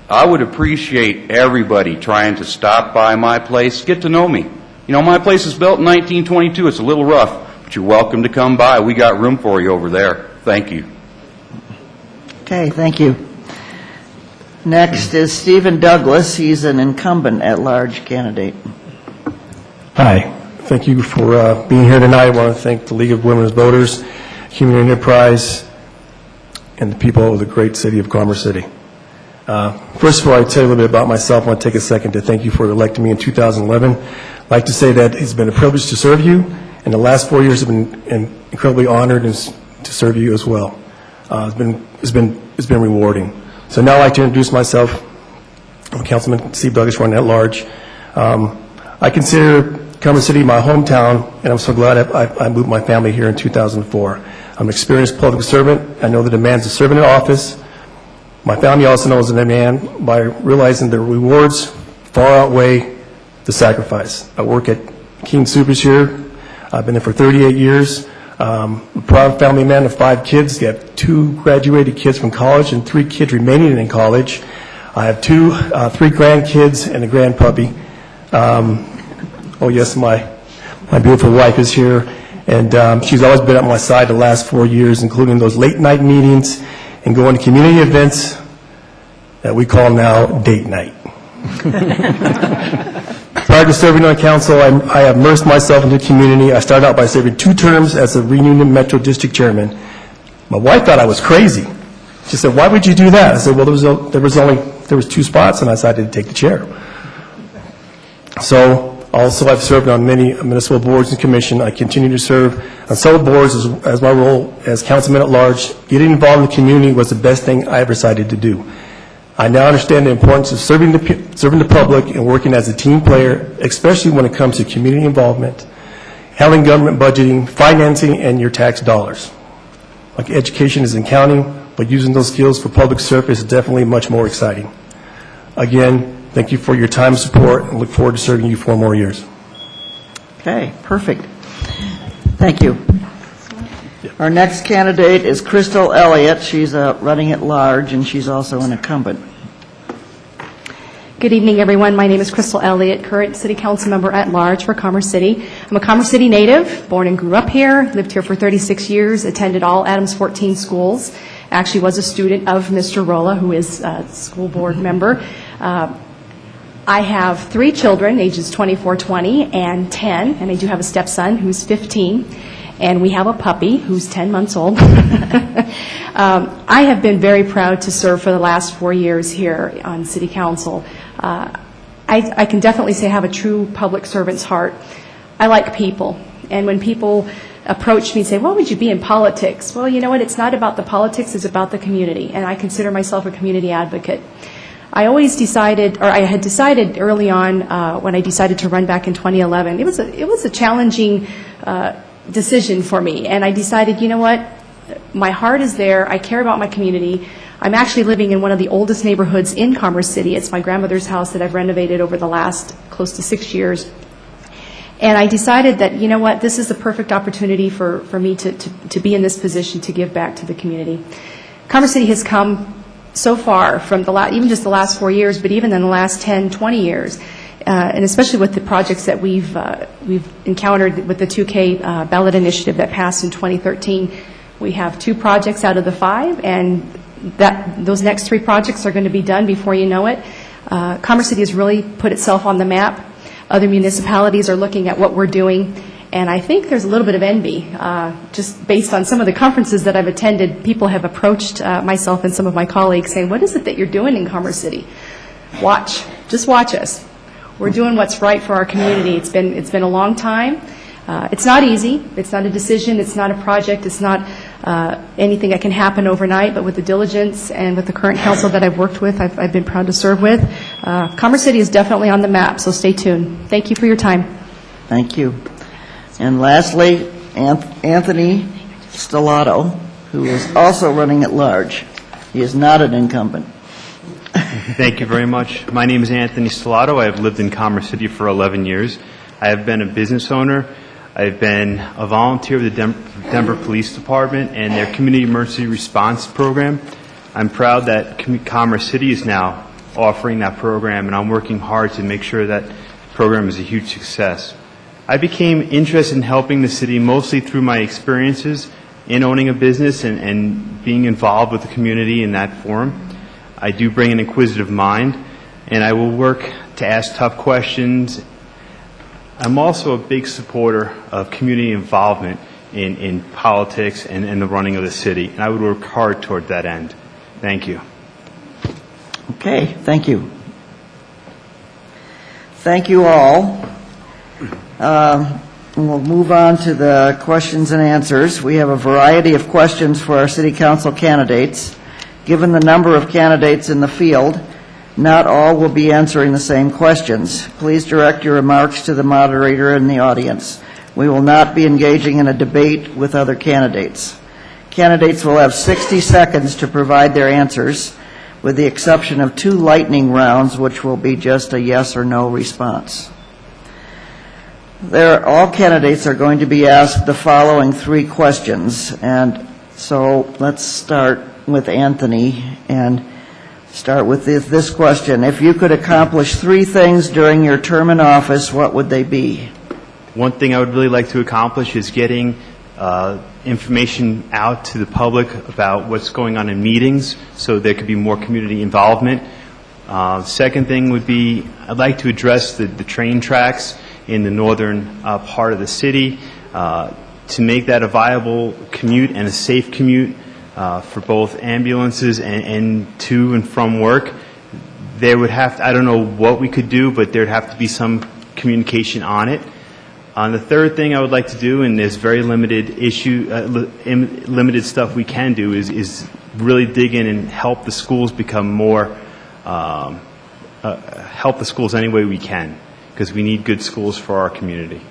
I would appreciate everybody trying to stop by my place, get to know me. You know, my place was built in 1922. It's a little rough, but you're welcome to come by. We got room for you over there. Thank you. Okay, thank you. Next is Stephen Douglas. He's an incumbent at-large candidate. Hi. Thank you for being here tonight. I want to thank the League of Women's Voters, Community Enterprise, and the people of the great city of Commerce City. First of all, I tell you a little bit about myself. I want to take a second to thank you for electing me in 2011. I'd like to say that it's been a privilege to serve you, and the last 4 years have been incredibly honored to serve you as well. It's been rewarding. So now I'd like to introduce myself. I'm Councilman Steve Douglas, running at large. I consider Commerce City my hometown, and I'm so glad I moved my family here in 2004. I'm an experienced public servant. I know the demands of serving in office. My family also knows the demand by realizing the rewards far outweigh the sacrifice. I work at King Soopers here. I've been there for 38 years. I'm a proud family man of 5 kids. I have 2 graduated kids from college and 3 kids remaining in college. I have 3 grandkids and a grandpuppy. Oh yes, my beautiful wife is here, and she's always been at my side the last 4 years, including those late night meetings and going to community events that we call now date night. Prior to serving on council, I have immersed myself into the community. I started out by serving 2 terms as the Reunion Metro District Chairman. My wife thought I was crazy. She said, "Why would you do that?" I said, "Well, there was 2 spots, and I decided to take the chair." So, also, I've served on many municipal boards and commission. I continue to serve on several boards as my role as councilman at large. Getting involved in the community was the best thing I ever decided to do. I now understand the importance of serving the public and working as a team player, especially when it comes to community involvement, handling government budgeting, financing, and your tax dollars. Like education is in counting, but using those skills for public service is definitely much more exciting. Again, thank you for your time and support, and look forward to serving you 4 more years. Okay, perfect. Thank you. Our next candidate is Crystal Elliott. She's running at large, and she's also an incumbent. Good evening, everyone. My name is Crystal Elliott, current City Council member at large for Commerce City. I'm a Commerce City native, born and grew up here, lived here for 36 years, attended all Adams 14 schools, actually was a student of Mr. Rolla, who is a school board member. I have 3 children, ages 24, 20, and 10, and I do have a stepson who's 15, and we have a puppy who's 10 months old. I have been very proud to serve for the last 4 years here on City Council. I can definitely say I have a true public servant's heart. I like people, and when people approach me and say, "What would you be in politics?" Well, you know what? It's not about the politics, it's about the community, and I consider myself a community advocate. I always decided, or I had decided early on when I decided to run back in 2011, it was a challenging decision for me, and I decided, you know what, my heart is there, I care about my community. I'm actually living in one of the oldest neighborhoods in Commerce City. It's my grandmother's house that I've renovated over the last close to 6 years. And I decided that, you know what, this is the perfect opportunity for me to be in this position to give back to the community. Commerce City has come so far from even just the last 4 years, but even in the last 10, 20 years, and especially with the projects that we've encountered with the 2K ballot initiative that passed in 2013. We have 2 projects out of the 5, and those next 3 projects are going to be done before you know it. Commerce City has really put itself on the map. Other municipalities are looking at what we're doing, and I think there's a little bit of envy. Just based on some of the conferences that I've attended, people have approached myself and some of my colleagues saying, what is it that you're doing in Commerce City? Just watch us. We're doing what's right for our community. It's been a long time. It's not easy. It's not a decision. It's not a project. It's not anything that can happen overnight, but with the diligence and with the current council that I've worked with, I've been proud to serve with. Commerce City is definitely on the map, so stay tuned. Thank you for your time. Thank you. And lastly, Anthony Stellato, who is also running at large. He is not an incumbent. Thank you very much. My name is Anthony Stellato. I have lived in Commerce City for 11 years. I have been a business owner. I've been a volunteer with the Denver Police Department and their Community Emergency Response Program. I'm proud that Commerce City is now offering that program, and I'm working hard to make sure that program is a huge success. I became interested in helping the city mostly through my experiences in owning a business and being involved with the community in that forum. I do bring an inquisitive mind, and I will work to ask tough questions. I'm also a big supporter of community involvement in politics and the running of the city, and I would work hard toward that end. Thank you. Okay, thank you. Thank you all. We'll move on to the questions and answers. We have a variety of questions for our city council candidates. Given the number of candidates in the field, not all will be answering the same questions. Please direct your remarks to the moderator and the audience. We will not be engaging in a debate with other candidates. Candidates will have 60 seconds to provide their answers, with the exception of 2 lightning rounds, which will be just a yes or no response. All candidates are going to be asked the following 3 questions, and so let's start with Anthony and start with this question. If you could accomplish 3 things during your term in office, what would they be? One thing I would really like to accomplish is getting information out to the public about what's going on in meetings so there could be more community involvement. Second thing would be I'd like to address the train tracks in the northern part of the city to make that a viable commute and a safe commute for both ambulances and to and from work. There would have to, I don't know what we could do, but there'd have to be some communication on it. The third thing I would like to do, and there's very limited limited stuff we can do, is really dig in and help the schools become more, help the schools any way we can, because we need good schools for our community.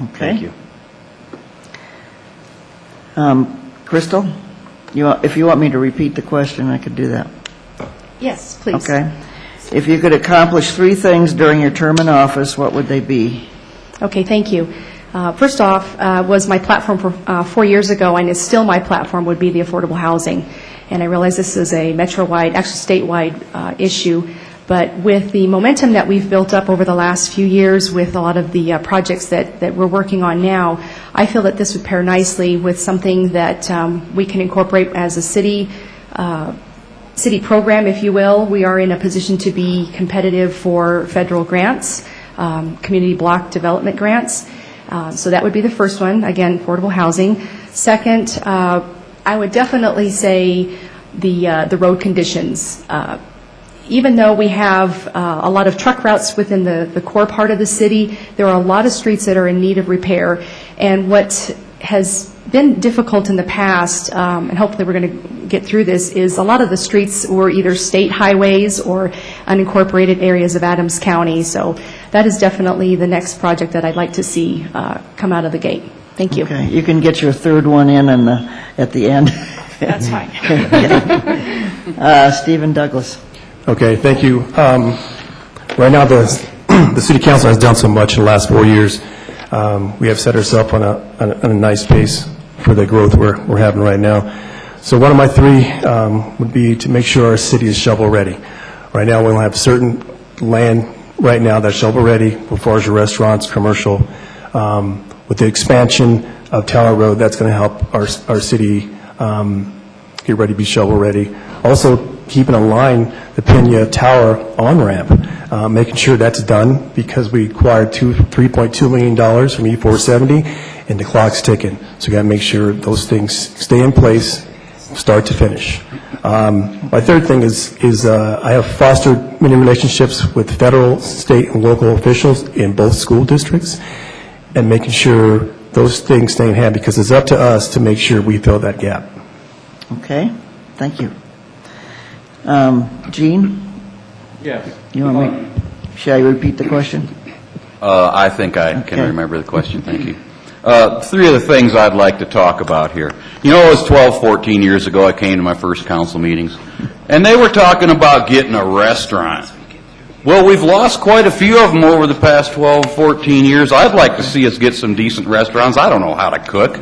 Okay. Thank you. Crystal? If you want me to repeat the question, I could do that. Yes, please. Okay. If you could accomplish 3 things during your term in office, what would they be? Okay, thank you. First off, was my platform for 4 years ago, and it's still my platform, would be the affordable housing. And I realize this is a metro-wide, actually statewide issue, but with the momentum that we've built up over the last few years with a lot of the projects that we're working on now, I feel that this would pair nicely with something that we can incorporate as a city program, if you will. We are in a position to be competitive for federal grants, community block development grants. So that would be the first one, again, affordable housing. Second, I would definitely say the road conditions. Even though we have a lot of truck routes within the core part of the city, there are a lot of streets that are in need of repair. And what has been difficult in the past, and hopefully we're going to get through this, is a lot of the streets were either state highways or unincorporated areas of Adams County. So that is definitely the next project that I'd like to see come out of the gate. Thank you. Okay. You can get your third one in at the end. That's fine. Stephen Douglas. Okay, thank you. Right now, the City Council has done so much in the last 4 years. We have set ourselves on a nice pace for the growth we're having right now. So one of my 3 would be to make sure our city is shovel-ready. Right now, we'll have certain land right now that's shovel-ready as far as your restaurants, commercial. With the expansion of Tower Road, that's going to help our city get ready to be shovel-ready. Also, keeping in line the Pena Tower on-ramp, making sure that's done because we acquired $3.2 million from E470, and the clock's ticking. So we got to make sure those things stay in place, start to finish. My third thing is I have fostered many relationships with federal, state, and local officials in both school districts, and making sure those things stay in hand because it's up to us to make sure we fill that gap. Okay, thank you. Gene? Yes. You want me? Shall I repeat the question? I think I can remember the question. Thank you. Three of the things I'd like to talk about here. You know, it was 12, 14 years ago I came to my first council meetings, and they were talking about getting a restaurant. Well, we've lost quite a few of them over the past 12, 14 years. I'd like to see us get some decent restaurants. I don't know how to cook.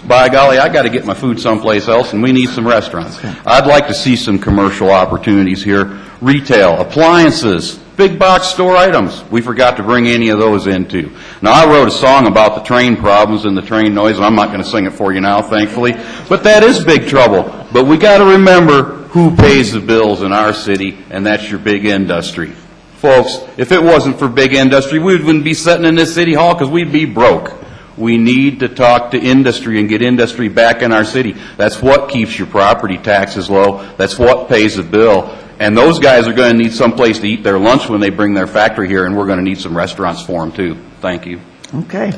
By golly, I got to get my food someplace else, and we need some restaurants. I'd like to see some commercial opportunities here. Retail, appliances, big box store items. We forgot to bring any of those in, too. Now, I wrote a song about the train problems and the train noise, and I'm not going to sing it for you now, thankfully. But that is big trouble. But we got to remember who pays the bills in our city, and that's your big industry. Folks, if it wasn't for big industry, we wouldn't be sitting in this city hall because we'd be broke. We need to talk to industry and get industry back in our city. That's what keeps your property taxes low. That's what pays the bill. And those guys are going to need someplace to eat their lunch when they bring their factory here, and we're going to need some restaurants for them, too. Thank you. Okay.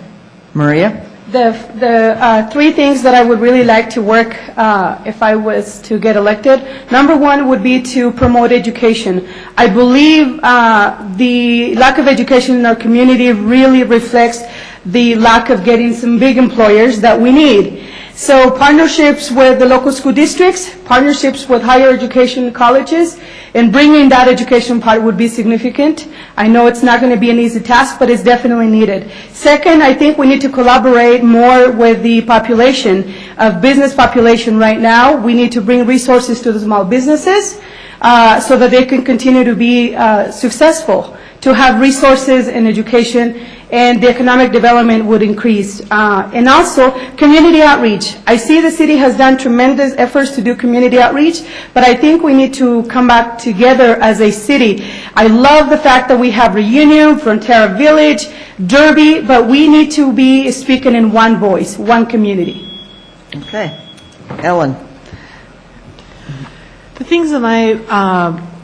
Maria? The three things that I would really like to work if I was to get elected. Number one would be to promote education. I believe the lack of education in our community really reflects the lack of getting some big employers that we need. So partnerships with the local school districts, partnerships with higher education colleges, and bringing that education part would be significant. I know it's not going to be an easy task, but it's definitely needed. Second, I think we need to collaborate more with the population, of business population right now. We need to bring resources to the small businesses so that they can continue to be successful, to have resources in education, and the economic development would increase. And also, community outreach. I see the city has done tremendous efforts to do community outreach, but I think we need to come back together as a city. I love the fact that we have Reunion, Frontera Village, Derby, but we need to be speaking in one voice, one community. Okay. Ellen? The things that I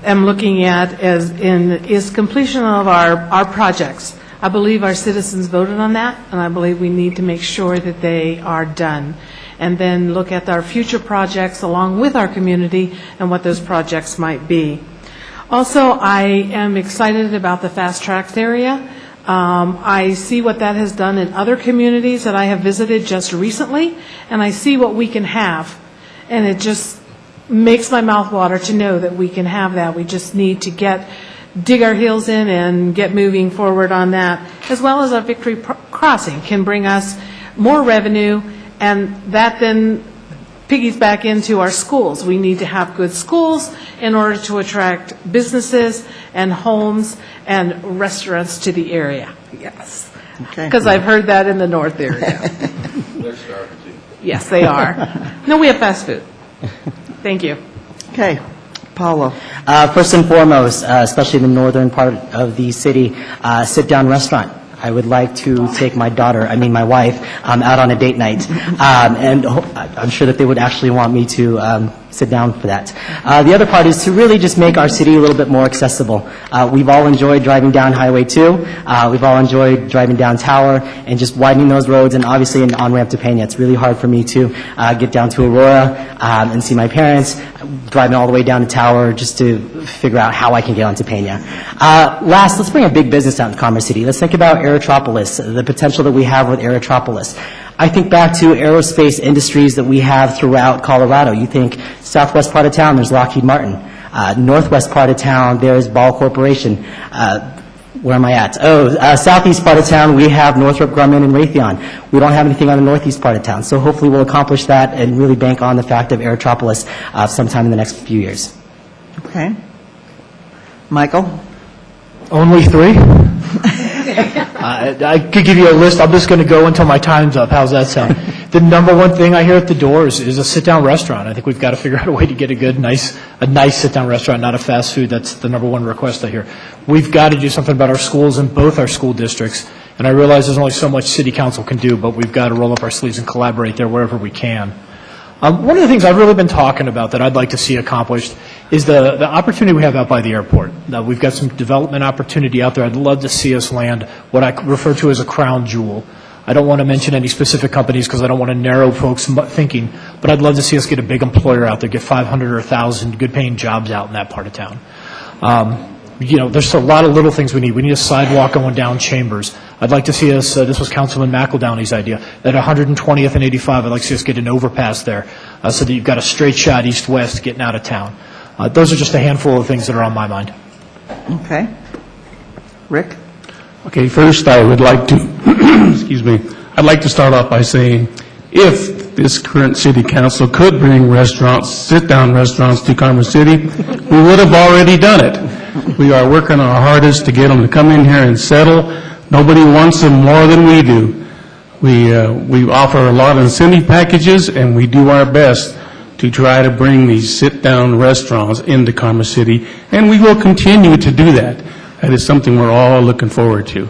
am looking at is completion of our projects. I believe our citizens voted on that, and I believe we need to make sure that they are done. And then look at our future projects along with our community and what those projects might be. Also, I am excited about the fast tracks area. I see what that has done in other communities that I have visited just recently, and I see what we can have. And it just makes my mouth water to know that we can have that. We just need to dig our heels in and get moving forward on that, as well as our Victory Crossing can bring us more revenue, and that then piggies back into our schools. We need to have good schools in order to attract businesses and homes and restaurants to the area. Yes. Because I've heard that in the north area. They're starting to. Yes, they are. No, we have fast food. Thank you. Okay. Paulo? First and foremost, especially in the northern part of the city, sit-down restaurant. I would like to take my wife, out on a date night. And I'm sure that they would actually want me to sit down for that. The other part is to really just make our city a little bit more accessible. We've all enjoyed driving down Highway 2. We've all enjoyed driving down Tower and just widening those roads, and obviously an on-ramp to Pena. It's really hard for me to get down to Aurora and see my parents, driving all the way down to Tower just to figure out how I can get onto Pena. Last, let's bring a big business out in Commerce City. Let's think about Aerotropolis, the potential that we have with Aerotropolis. I think back to aerospace industries that we have throughout Colorado. You think southwest part of town, there's Lockheed Martin. Northwest part of town, there's Ball Corporation. Where am I at? Southeast part of town, we have Northrop Grumman and Raytheon. We don't have anything on the northeast part of town. So hopefully we'll accomplish that and really bank on the fact of Aerotropolis sometime in the next few years. Okay. Michael? Only three? I could give you a list. I'm just going to go until my time's up. How's that sound? The number one thing I hear at the door is a sit-down restaurant. I think we've got to figure out a way to get a nice sit-down restaurant, not a fast food. That's the number one request I hear. We've got to do something about our schools in both our school districts. And I realize there's only so much city council can do, but we've got to roll up our sleeves and collaborate there wherever we can. One of the things I've really been talking about that I'd like to see accomplished is the opportunity we have out by the airport. We've got some development opportunity out there. I'd love to see us land what I refer to as a crown jewel. I don't want to mention any specific companies because I don't want to narrow folks' thinking, but I'd love to see us get a big employer out there, get 500 or 1,000 good-paying jobs out in that part of town. There's a lot of little things we need. We need a sidewalk going down Chambers. I'd like to see us, this was Councilman McEldowney's idea, at 120th and 85, I'd like to see us get an overpass there so that you've got a straight shot east-west getting out of town. Those are just a handful of things that are on my mind. Okay. Rick? Okay, first I would like to, I'd like to start off by saying if this current city council could bring sit-down restaurants to Commerce City, we would have already done it. We are working our hardest to get them to come in here and settle. Nobody wants them more than we do. We offer a lot of incentive packages, and we do our best to try to bring these sit-down restaurants into Commerce City, and we will continue to do that. That is something we're all looking forward to.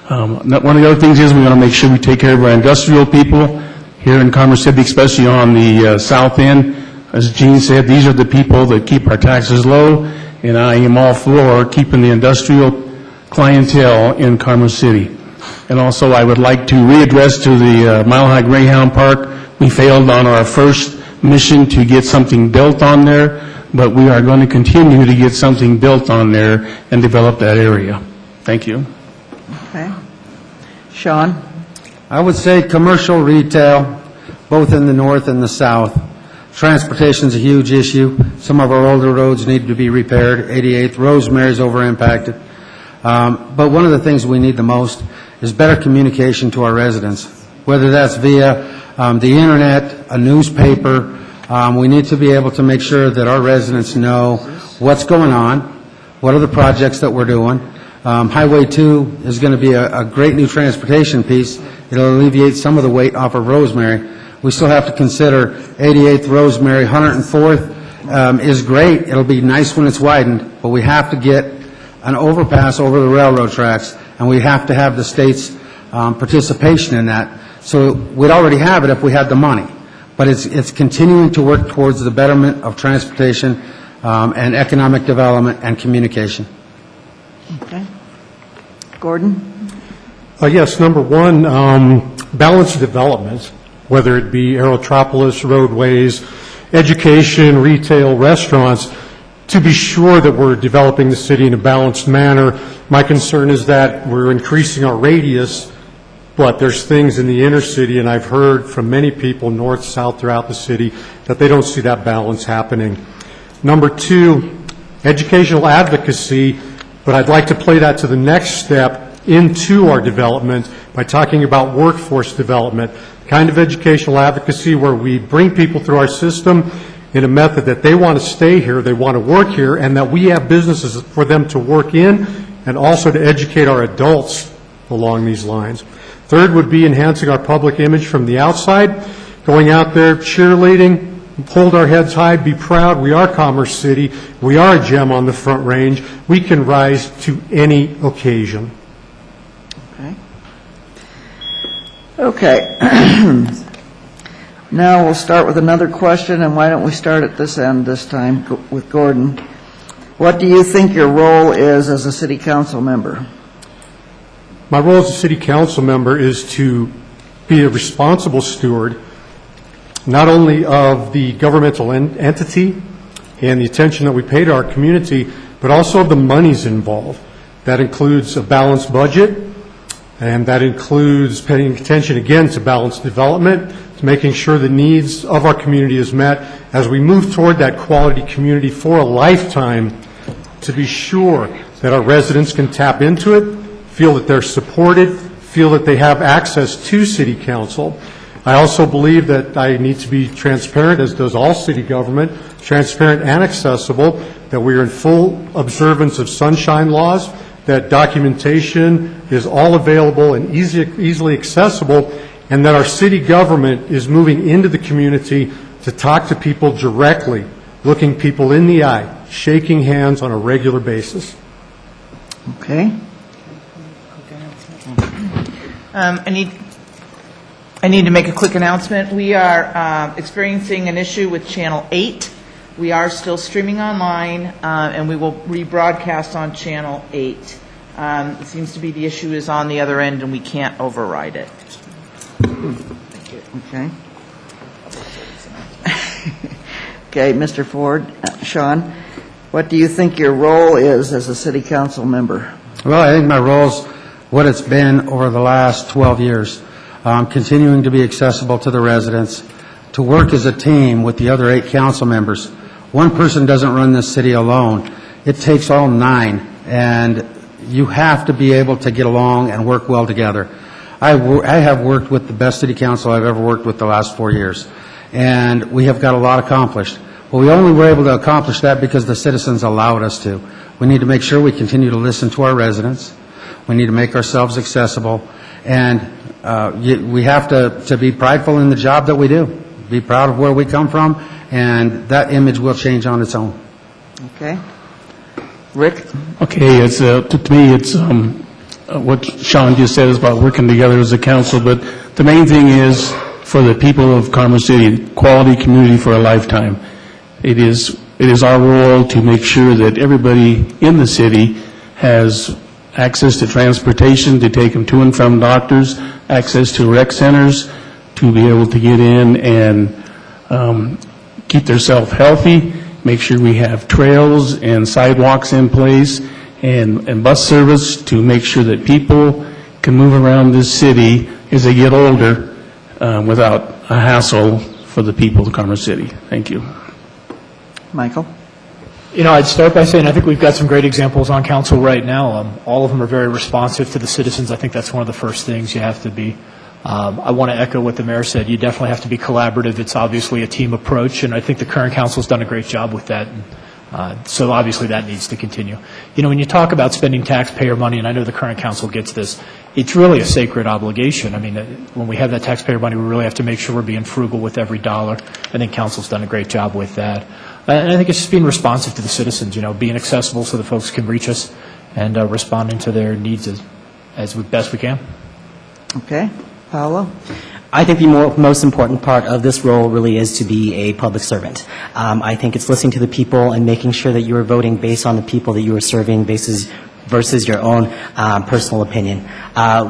One of the other things is we want to make sure we take care of our industrial people here in Commerce City, especially on the south end. As Gene said, these are the people that keep our taxes low, and I am all for keeping the industrial clientele in Commerce City. And also, I would like to readdress to the Mile High Greyhound Park. We failed on our first mission to get something built on there, but we are going to continue to get something built on there and develop that area. Thank you. Okay. Sean? I would say commercial retail, both in the north and the south. Transportation is a huge issue. Some of our older roads need to be repaired. 88th, Rosemary's over-impacted. But one of the things we need the most is better communication to our residents, whether that's via the internet, a newspaper. We need to be able to make sure that our residents know what's going on, what are the projects that we're doing. Highway 2 is going to be a great new transportation piece. It'll alleviate some of the weight off of Rosemary. We still have to consider 88th, Rosemary, 104th is great. It'll be nice when it's widened, but we have to get an overpass over the railroad tracks, and we have to have the state's participation in that. So we'd already have it if we had the money. But it's continuing to work towards the betterment of transportation and economic development and communication. Okay. Gordon? Yes, number one, balanced development, whether it be Aerotropolis, roadways, education, retail, restaurants, to be sure that we're developing the city in a balanced manner. My concern is that we're increasing our radius, but there's things in the inner city, and I've heard from many people north, south, throughout the city, that they don't see that balance happening. Number two, educational advocacy, but I'd like to play that to the next step into our development by talking about workforce development, kind of educational advocacy where we bring people through our system in a method that they want to stay here, they want to work here, and that we have businesses for them to work in, and also to educate our adults along these lines. Third would be enhancing our public image from the outside, going out there, cheerleading, hold our heads high, be proud. We are Commerce City. We are a gem on the Front Range. We can rise to any occasion. Okay. Now we'll start with another question, and why don't we start at this end this time with Gordon. What do you think your role is as a city council member? My role as a city council member is to be a responsible steward, not only of the governmental entity and the attention that we pay to our community, but also of the monies involved. That includes a balanced budget, and that includes paying attention again to balanced development, to making sure the needs of our community is met as we move toward that quality community for a lifetime, to be sure that our residents can tap into it, feel that they're supported, feel that they have access to city council. I also believe that I need to be transparent, as does all city government, transparent and accessible, that we are in full observance of sunshine laws, that documentation is all available and easily accessible, and that our city government is moving into the community to talk to people directly, looking people in the eye, shaking hands on a regular basis. Okay. I need to make a quick announcement. We are experiencing an issue with Channel 8. We are still streaming online, and we will rebroadcast on Channel 8. It seems to be the issue is on the other end, and we can't override it. Okay. Okay, Mr. Ford, Sean, what do you think your role is as a city council member? Well, I think my role's what it's been over the last 12 years. Continuing to be accessible to the residents, to work as a team with the other 8 council members. One person doesn't run this city alone. It takes all 9, and you have to be able to get along and work well together. I have worked with the best city council I've ever worked with the last 4 years, and we have got a lot accomplished. But we only were able to accomplish that because the citizens allowed us to. We need to make sure we continue to listen to our residents. We need to make ourselves accessible, and we have to be prideful in the job that we do. Be proud of where we come from, and that image will change on its own. Okay. Rick? Okay, it's to me, it's what Sean just said is about working together as a council, but the main thing is for the people of Commerce City, quality community for a lifetime. It is our role to make sure that everybody in the city has access to transportation, to take them to and from doctors, access to rec centers, to be able to get in and keep themselves healthy, make sure we have trails and sidewalks in place, and bus service to make sure that people can move around this city as they get older without a hassle for the people of Commerce City. Thank you. Michael? You know, I'd start by saying I think we've got some great examples on council right now. All of them are very responsive to the citizens. I think that's one of the first things you have to be. I want to echo what the mayor said. You definitely have to be collaborative. It's obviously a team approach, and I think the current council's done a great job with that. So obviously that needs to continue. You know, when you talk about spending taxpayer money, and I know the current council gets this, it's really a sacred obligation. I mean, when we have that taxpayer money, we really have to make sure we're being frugal with every dollar. I think council's done a great job with that. And I think it's just being responsive to the citizens, you know, being accessible so the folks can reach us and responding to their needs as best we can. Okay. Pablo? I think the most important part of this role really is to be a public servant. I think it's listening to the people and making sure that you are voting based on the people that you are serving versus your own personal opinion.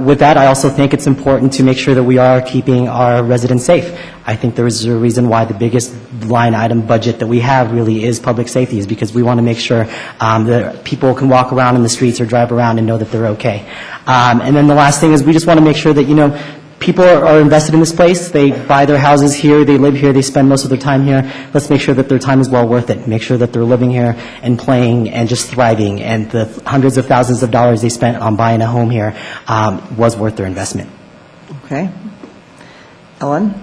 With that, I also think it's important to make sure that we are keeping our residents safe. I think there is a reason why the biggest line item budget that we have really is public safety, is because we want to make sure that people can walk around in the streets or drive around and know that they're okay. And then the last thing is we just want to make sure that, you know, people are invested in this place. They buy their houses here. They live here. They spend most of their time here. Let's make sure that their time is well worth it. Make sure that they're living here and playing and just thriving. And the hundreds of thousands of dollars they spent on buying a home here was worth their investment. Okay. Ellen?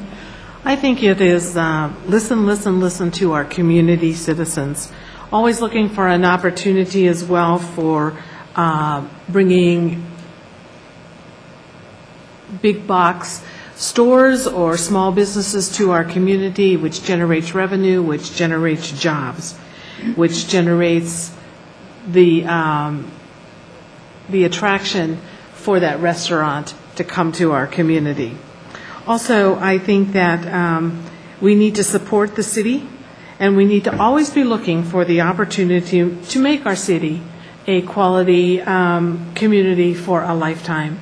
I think it is listen to our community citizens. Always looking for an opportunity as well for bringing big box stores or small businesses to our community, which generates revenue, which generates jobs, which generates the attraction for that restaurant to come to our community. Also, I think that we need to support the city, and we need to always be looking for the opportunity to make our city a quality community for a lifetime.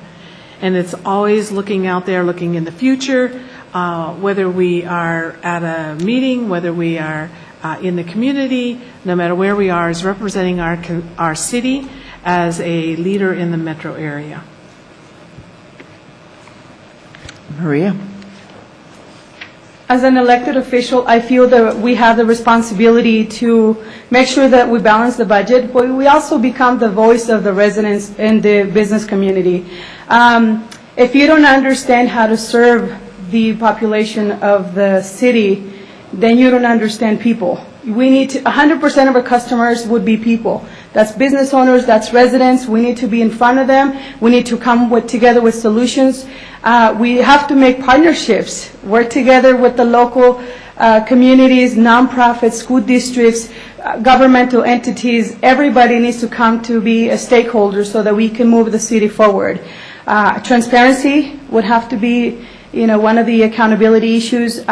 And it's always looking out there, looking in the future, whether we are at a meeting, whether we are in the community, no matter where we are, is representing our city as a leader in the metro area. Maria? As an elected official, I feel that we have the responsibility to make sure that we balance the budget, but we also become the voice of the residents in the business community. If you don't understand how to serve the population of the city, then you don't understand people. We need to, 100% of our customers would be people. That's business owners, that's residents. We need to be in front of them. We need to come together with solutions. We have to make partnerships, work together with the local communities, nonprofits, school districts, governmental entities. Everybody needs to come to be a stakeholder so that we can move the city forward. Transparency would have to be, one of the accountability issues.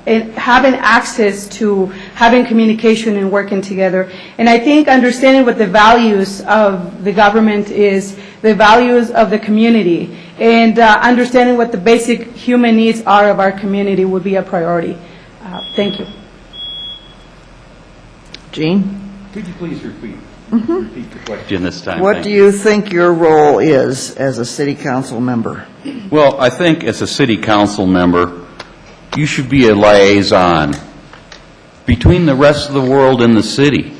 And having access to having communication and working together. And I think understanding what the values of the government is, the values of the community, and understanding what the basic human needs are of our community would be a priority. Thank you. Jean? Could you please repeat the question this time? What do you think your role is as a city council member? Well, I think as a city council member, you should be a liaison between the rest of the world and the city.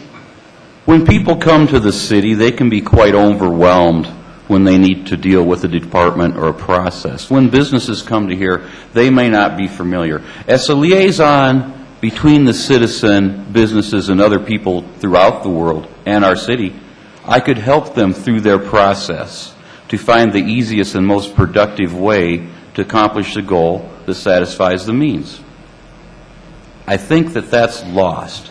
When people come to the city, they can be quite overwhelmed when they need to deal with a department or a process. When businesses come to here, they may not be familiar. As a liaison between the citizen, businesses, and other people throughout the world and our city, I could help them through their process to find the easiest and most productive way to accomplish the goal that satisfies the means. I think that that's lost.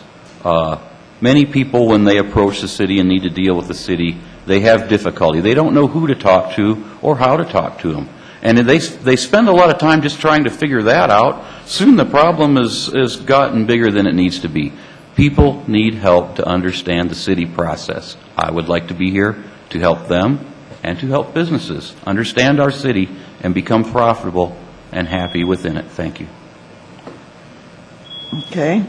Many people, when they approach the city and need to deal with the city, they have difficulty. They don't know who to talk to or how to talk to them. And they spend a lot of time just trying to figure that out. Soon the problem has gotten bigger than it needs to be. People need help to understand the city process. I would like to be here to help them and to help businesses understand our city and become profitable and happy within it. Thank you. Okay.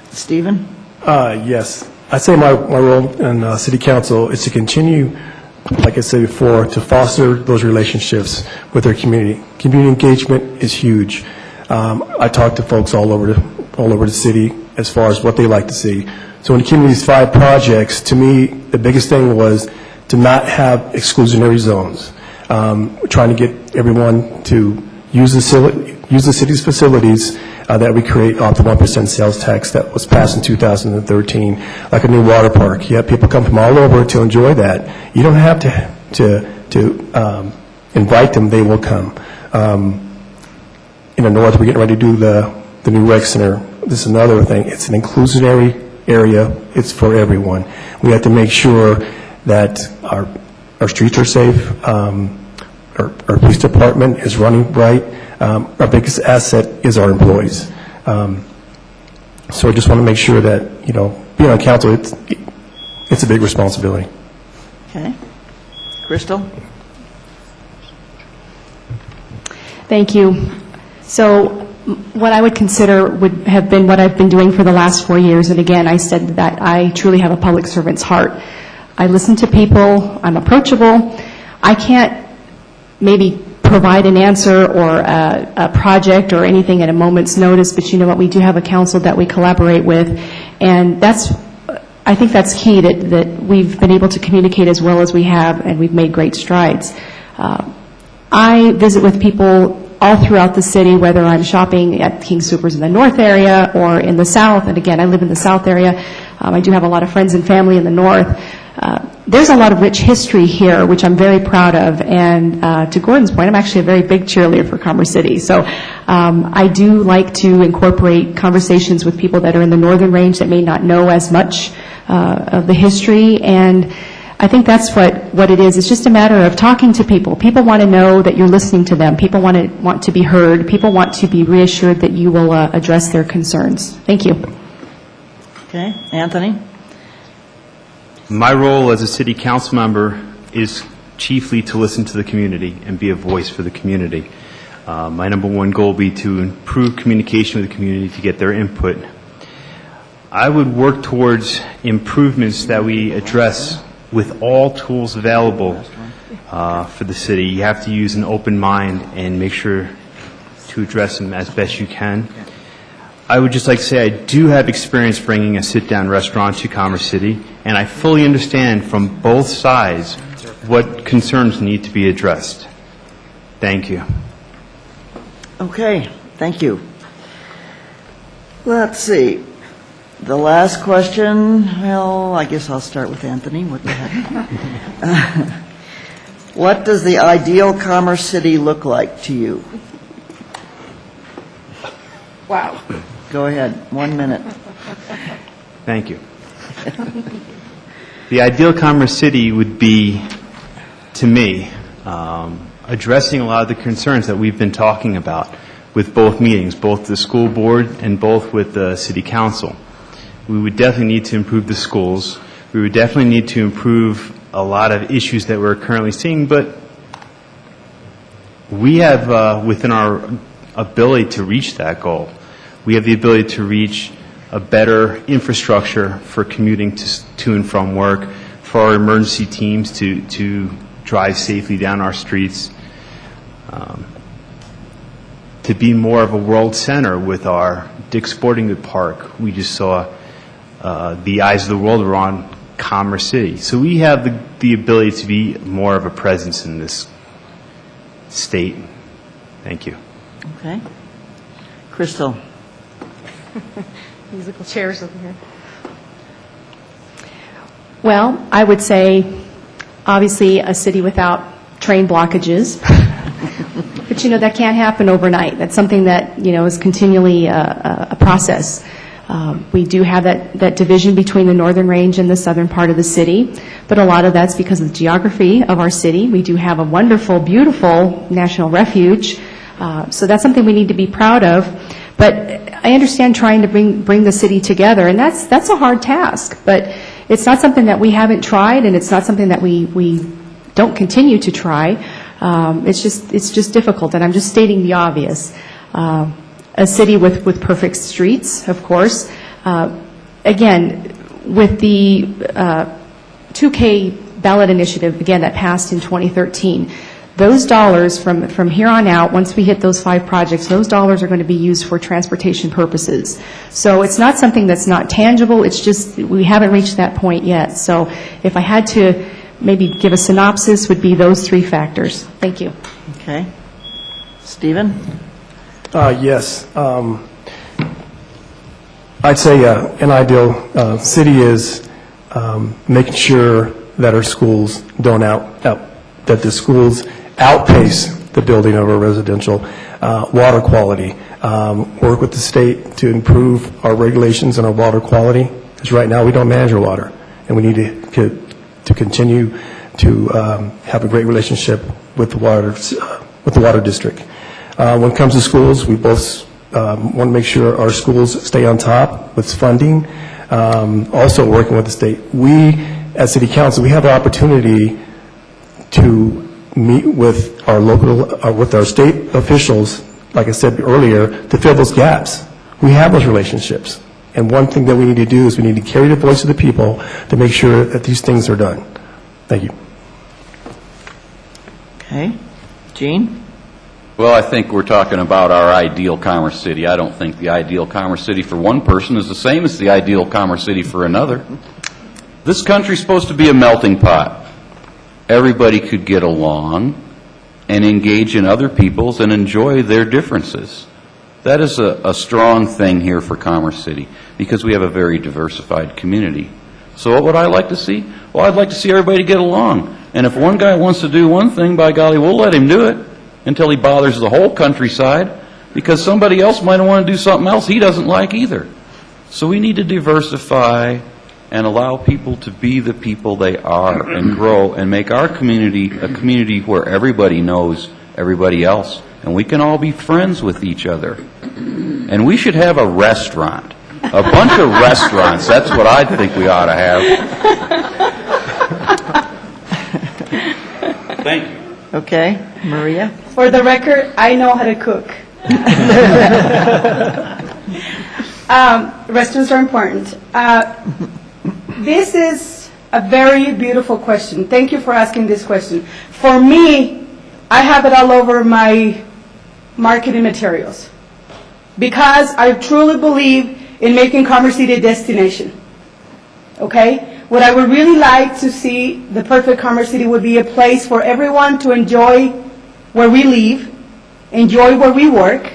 Stephen? Yes. I say my role in City Council is to continue, like I said before, to foster those relationships with our community. Community engagement is huge. I talk to folks all over the city as far as what they like to see. So when it came to these 5 projects, to me, the biggest thing was to not have exclusionary zones. Trying to get everyone to use the city's facilities that we create off the 1% sales tax that was passed in 2013, like a new water park. You have people come from all over to enjoy that. You don't have to invite them; they will come. In the north, we're getting ready to do the new rec center. This is another thing. It's an inclusionary area. It's for everyone. We have to make sure that our streets are safe. Our police department is running right. Our biggest asset is our employees. So I just want to make sure that, being on council, it's a big responsibility. Okay. Crystal? Thank you. So what I would consider would have been what I've been doing for the last 4 years, and again, I said that I truly have a public servant's heart. I listen to people. I'm approachable. I can't maybe provide an answer or a project or anything at a moment's notice, but you know what, we do have a council that we collaborate with, and I think that's key, that we've been able to communicate as well as we have, and we've made great strides. I visit with people all throughout the city, whether I'm shopping at King Soopers in the north area or in the south, and again, I live in the south area. I do have a lot of friends and family in the north. There's a lot of rich history here, which I'm very proud of, and to Gordon's point, I'm actually a very big cheerleader for Commerce City. So I do like to incorporate conversations with people that are in the northern range that may not know as much of the history, and I think that's what it is. It's just a matter of talking to people. People want to know that you're listening to them. People want to be heard. People want to be reassured that you will address their concerns. Thank you. Okay. Anthony? My role as a city council member is chiefly to listen to the community and be a voice for the community. My number one goal will be to improve communication with the community to get their input. I would work towards improvements that we address with all tools available for the city. You have to use an open mind and make sure to address them as best you can. I would just like to say I do have experience bringing a sit-down restaurant to Commerce City, and I fully understand from both sides what concerns need to be addressed. Thank you. Okay, thank you. Let's see. The last question, well, I guess I'll start with Anthony. What the heck? What does the ideal Commerce City look like to you? Wow. Go ahead, 1 minute. Thank you. The ideal Commerce City would be, to me, addressing a lot of the concerns that we've been talking about with both meetings, both the school board and both with the city council. We would definitely need to improve the schools. We would definitely need to improve a lot of issues that we're currently seeing, but we have within our ability to reach that goal. We have the ability to reach a better infrastructure for commuting to and from work, for our emergency teams to drive safely down our streets, to be more of a world center with our Dick's Sporting Good Park. We just saw the eyes of the world are on Commerce City. So we have the ability to be more of a presence in this state. Thank you. Okay. Crystal. Musical chairs over here. Well, I would say, obviously, a city without train blockages. But, that can't happen overnight. That's something that, is continually a process. We do have that division between the northern range and the southern part of the city, but a lot of that's because of the geography of our city. We do have a wonderful, beautiful national refuge, so that's something we need to be proud of. But I understand trying to bring the city together, and that's a hard task, but it's not something that we haven't tried, and it's not something that we don't continue to try. It's just difficult, and I'm just stating the obvious. A city with perfect streets, of course. Again, with the 2K ballot initiative, again, that passed in 2013, those dollars from here on out, once we hit those 5 projects, those dollars are going to be used for transportation purposes. So it's not something that's not tangible, it's just we haven't reached that point yet. So if I had to maybe give a synopsis, would be those 3 factors. Thank you. Okay. Stephen? Yes. I'd say an ideal city is making sure that our schools don't that the schools outpace the building of our residential water quality. Work with the state to improve our regulations and our water quality, because right now we don't manage our water, and we need to continue to have a great relationship with the water district. When it comes to schools, we both want to make sure our schools stay on top with funding. Also working with the state. We, as City Council, we have the opportunity to meet with our with our state officials, like I said earlier, to fill those gaps. We have those relationships. And one thing that we need to do is we need to carry the voice of the people to make sure that these things are done. Thank you. Okay. Gene? Well, I think we're talking about our ideal Commerce City. I don't think the ideal Commerce City for one person is the same as the ideal Commerce City for another. This country's supposed to be a melting pot. Everybody could get along and engage in other people's and enjoy their differences. That is a strong thing here for Commerce City, because we have a very diversified community. So what would I like to see? Well, I'd like to see everybody get along. And if one guy wants to do one thing, by golly, we'll let him do it until he bothers the whole countryside, because somebody else might want to do something else he doesn't like either. So we need to diversify and allow people to be the people they are and grow and make our community a community where everybody knows everybody else and we can all be friends with each other. And we should have a restaurant, a bunch of restaurants. That's what I think we ought to have. Thank you. Okay. Maria? For the record, I know how to cook. Restaurants are important. This is a very beautiful question. Thank you for asking this question. For me, I have it all over my marketing materials, because I truly believe in making Commerce City a destination. Okay? What I would really like to see, the perfect Commerce City would be a place for everyone to enjoy where we live, enjoy where we work,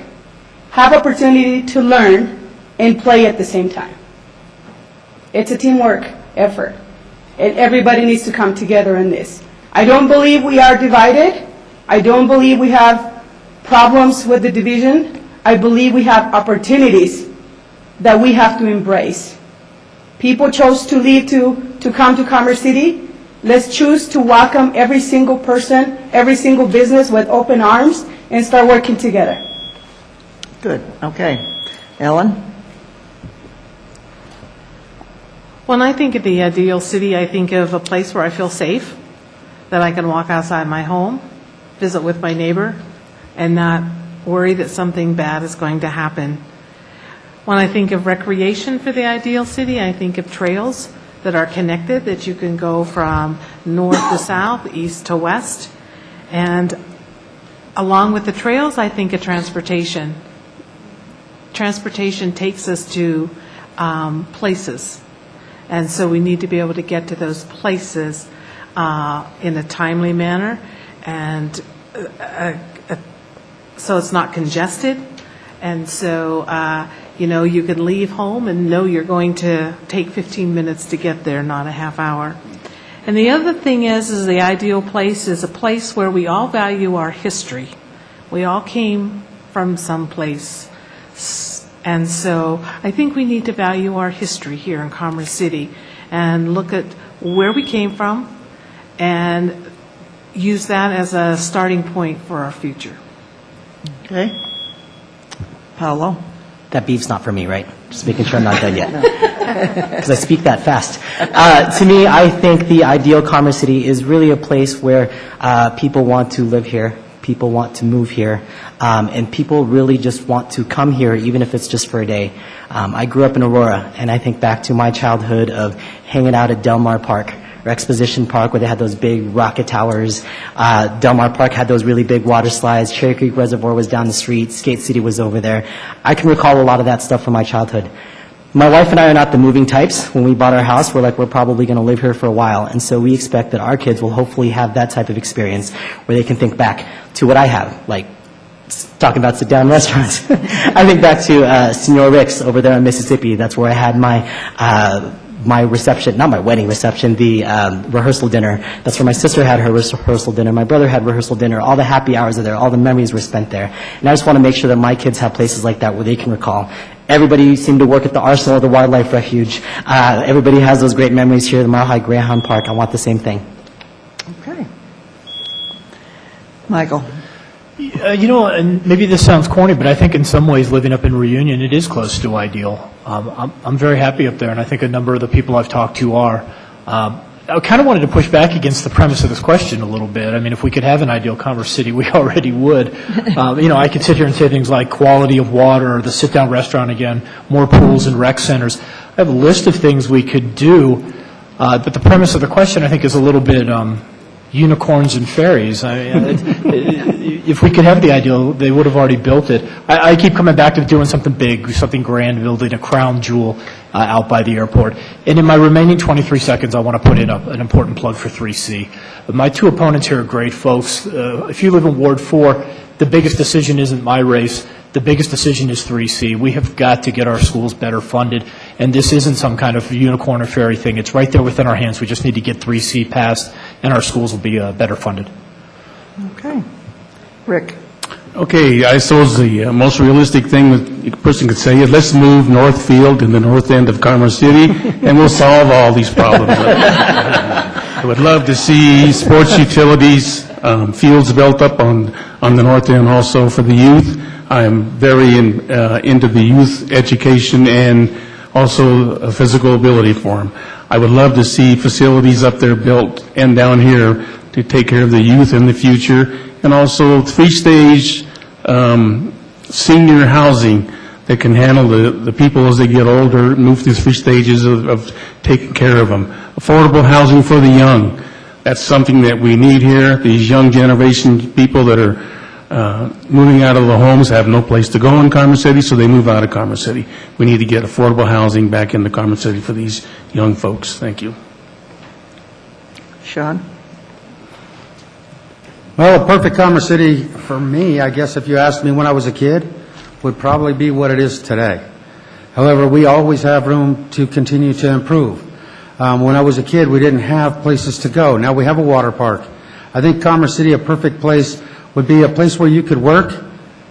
have opportunity to learn and play at the same time. It's a teamwork effort, and everybody needs to come together in this. I don't believe we are divided. I don't believe we have problems with the division. I believe we have opportunities that we have to embrace. People chose to leave to come to Commerce City. Let's choose to welcome every single person, every single business with open arms, and start working together. Good, okay. Ellen? When I think of the ideal city, I think of a place where I feel safe, that I can walk outside my home, visit with my neighbor, and not worry that something bad is going to happen. When I think of recreation for the ideal city, I think of trails that are connected, that you can go from north to south, east to west. And along with the trails, I think of transportation. Transportation takes us to places. And so we need to be able to get to those places in a timely manner, and so it's not congested. And so, you can leave home and know you're going to take 15 minutes to get there, not a half hour. And the other thing is the ideal place is a place where we all value our history. We all came from someplace. And so I think we need to value our history here in Commerce City and look at where we came from and use that as a starting point for our future. Okay. Pablo? That beef's not for me, right? Just making sure I'm not done yet. Because I speak that fast. To me, I think the ideal Commerce City is really a place where people want to live here, people want to move here, and people really just want to come here, even if it's just for a day. I grew up in Aurora, and I think back to my childhood of hanging out at Del Mar Park, or Exposition Park, where they had those big rocket towers. Del Mar Park had those really big water slides. Cherry Creek Reservoir was down the street. Skate City was over there. I can recall a lot of that stuff from my childhood. My wife and I are not the moving types. When we bought our house, we're probably going to live here for a while. And so we expect that our kids will hopefully have that type of experience where they can think back to what I have, like talking about sit-down restaurants. I think back to Senor Rick's over there in Mississippi. That's where I had my reception, not my wedding reception, the rehearsal dinner. That's where my sister had her rehearsal dinner. My brother had rehearsal dinner. All the happy hours are there. All the memories were spent there. And I just want to make sure that my kids have places like that where they can recall. Everybody seemed to work at the Arsenal or the Wildlife Refuge. Everybody has those great memories here at the Mile High Greyhound Park. I want the same thing. Okay. Michael? And maybe this sounds corny, but I think in some ways living up in Reunion, it is close to ideal. I'm very happy up there, and I think a number of the people I've talked to are. I kind of wanted to push back against the premise of this question a little bit. I mean, if we could have an ideal Commerce City, we already would. I could sit here and say things like quality of water, or the sit-down restaurant again, more pools and rec centers. I have a list of things we could do, but the premise of the question, I think, is a little bit unicorns and fairies. If we could have the ideal, they would have already built it. I keep coming back to doing something big, something grand, building a crown jewel out by the airport. And in my remaining 23 seconds, I want to put in an important plug for 3C. My two opponents here are great folks. If you live in Ward 4, the biggest decision isn't my race. The biggest decision is 3C. We have got to get our schools better funded, and this isn't some kind of unicorn or fairy thing. It's right there within our hands. We just need to get 3C passed, and our schools will be better funded. Okay. Rick? Okay, I suppose the most realistic thing that a person could say is let's move Northfield in the north end of Commerce City, and we'll solve all these problems. I would love to see sports utilities, fields built up on the north end also for the youth. I am very into the youth education and also physical ability for them. I would love to see facilities up there built and down here to take care of the youth in the future, and also three-stage senior housing that can handle the people as they get older, move through 3 stages of taking care of them. Affordable housing for the young. That's something that we need here. These young generation people that are moving out of the homes have no place to go in Commerce City, so they move out of Commerce City. We need to get affordable housing back into Commerce City for these young folks. Thank you. Sean? Well, a perfect Commerce City for me, I guess if you asked me when I was a kid, would probably be what it is today. However, we always have room to continue to improve. When I was a kid, we didn't have places to go. Now we have a water park. I think Commerce City, a perfect place, would be a place where you could work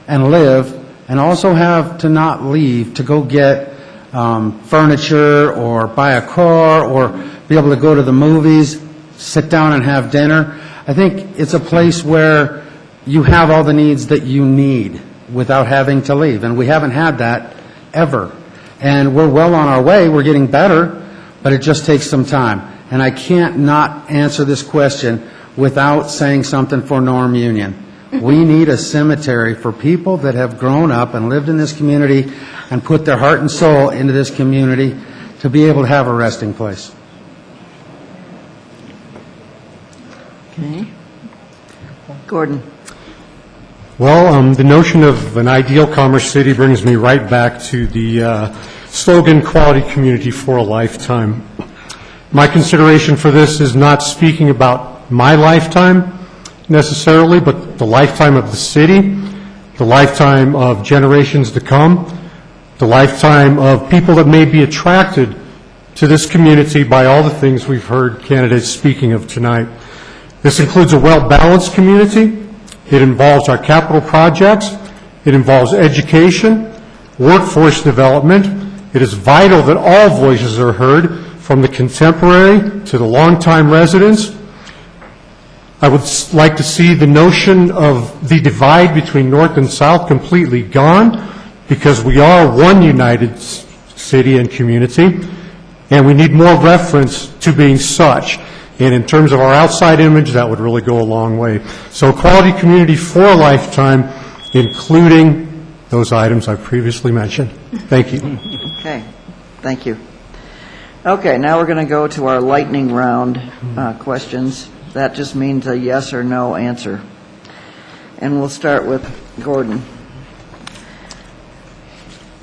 and live and also have to not leave to go get furniture or buy a car or be able to go to the movies, sit down and have dinner. I think it's a place where you have all the needs that you need without having to leave, and we haven't had that ever. And we're well on our way. We're getting better, but it just takes some time. And I can't not answer this question without saying something for Norm Union. We need a cemetery for people that have grown up and lived in this community and put their heart and soul into this community to be able to have a resting place. Okay. Gordon. Well, the notion of an ideal Commerce City brings me right back to the slogan, quality community for a lifetime. My consideration for this is not speaking about my lifetime necessarily, but the lifetime of the city, the lifetime of generations to come, the lifetime of people that may be attracted to this community by all the things we've heard candidates speaking of tonight. This includes a well-balanced community. It involves our capital projects. It involves education, workforce development. It is vital that all voices are heard, from the contemporary to the longtime residents. I would like to see the notion of the divide between North and South completely gone, because we are one united city and community, and we need more reference to being such. And in terms of our outside image, that would really go a long way. So quality community for a lifetime, including those items I previously mentioned. Thank you. Okay, thank you. Okay, now we're going to go to our lightning round questions. That just means a yes or no answer. And we'll start with Gordon.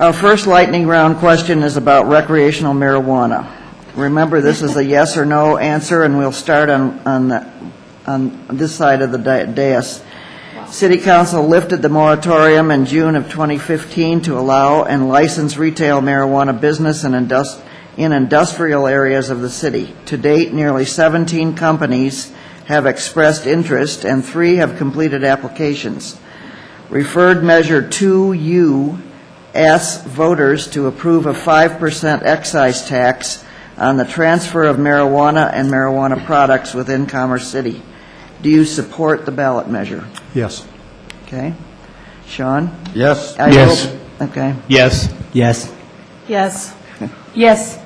Our first lightning round question is about recreational marijuana. Remember, this is a yes or no answer, and we'll start on this side of the dais. City Council lifted the moratorium in June of 2015 to allow and license retail marijuana business in industrial areas of the city. To date, nearly 17 companies have expressed interest, and 3 have completed applications. Referred Measure 2U asks voters to approve a 5% excise tax on the transfer of marijuana and marijuana products within Commerce City. Do you support the ballot measure? Yes. Okay. Sean? Yes. Yes. Okay. Yes. Yes. Yes. Yes.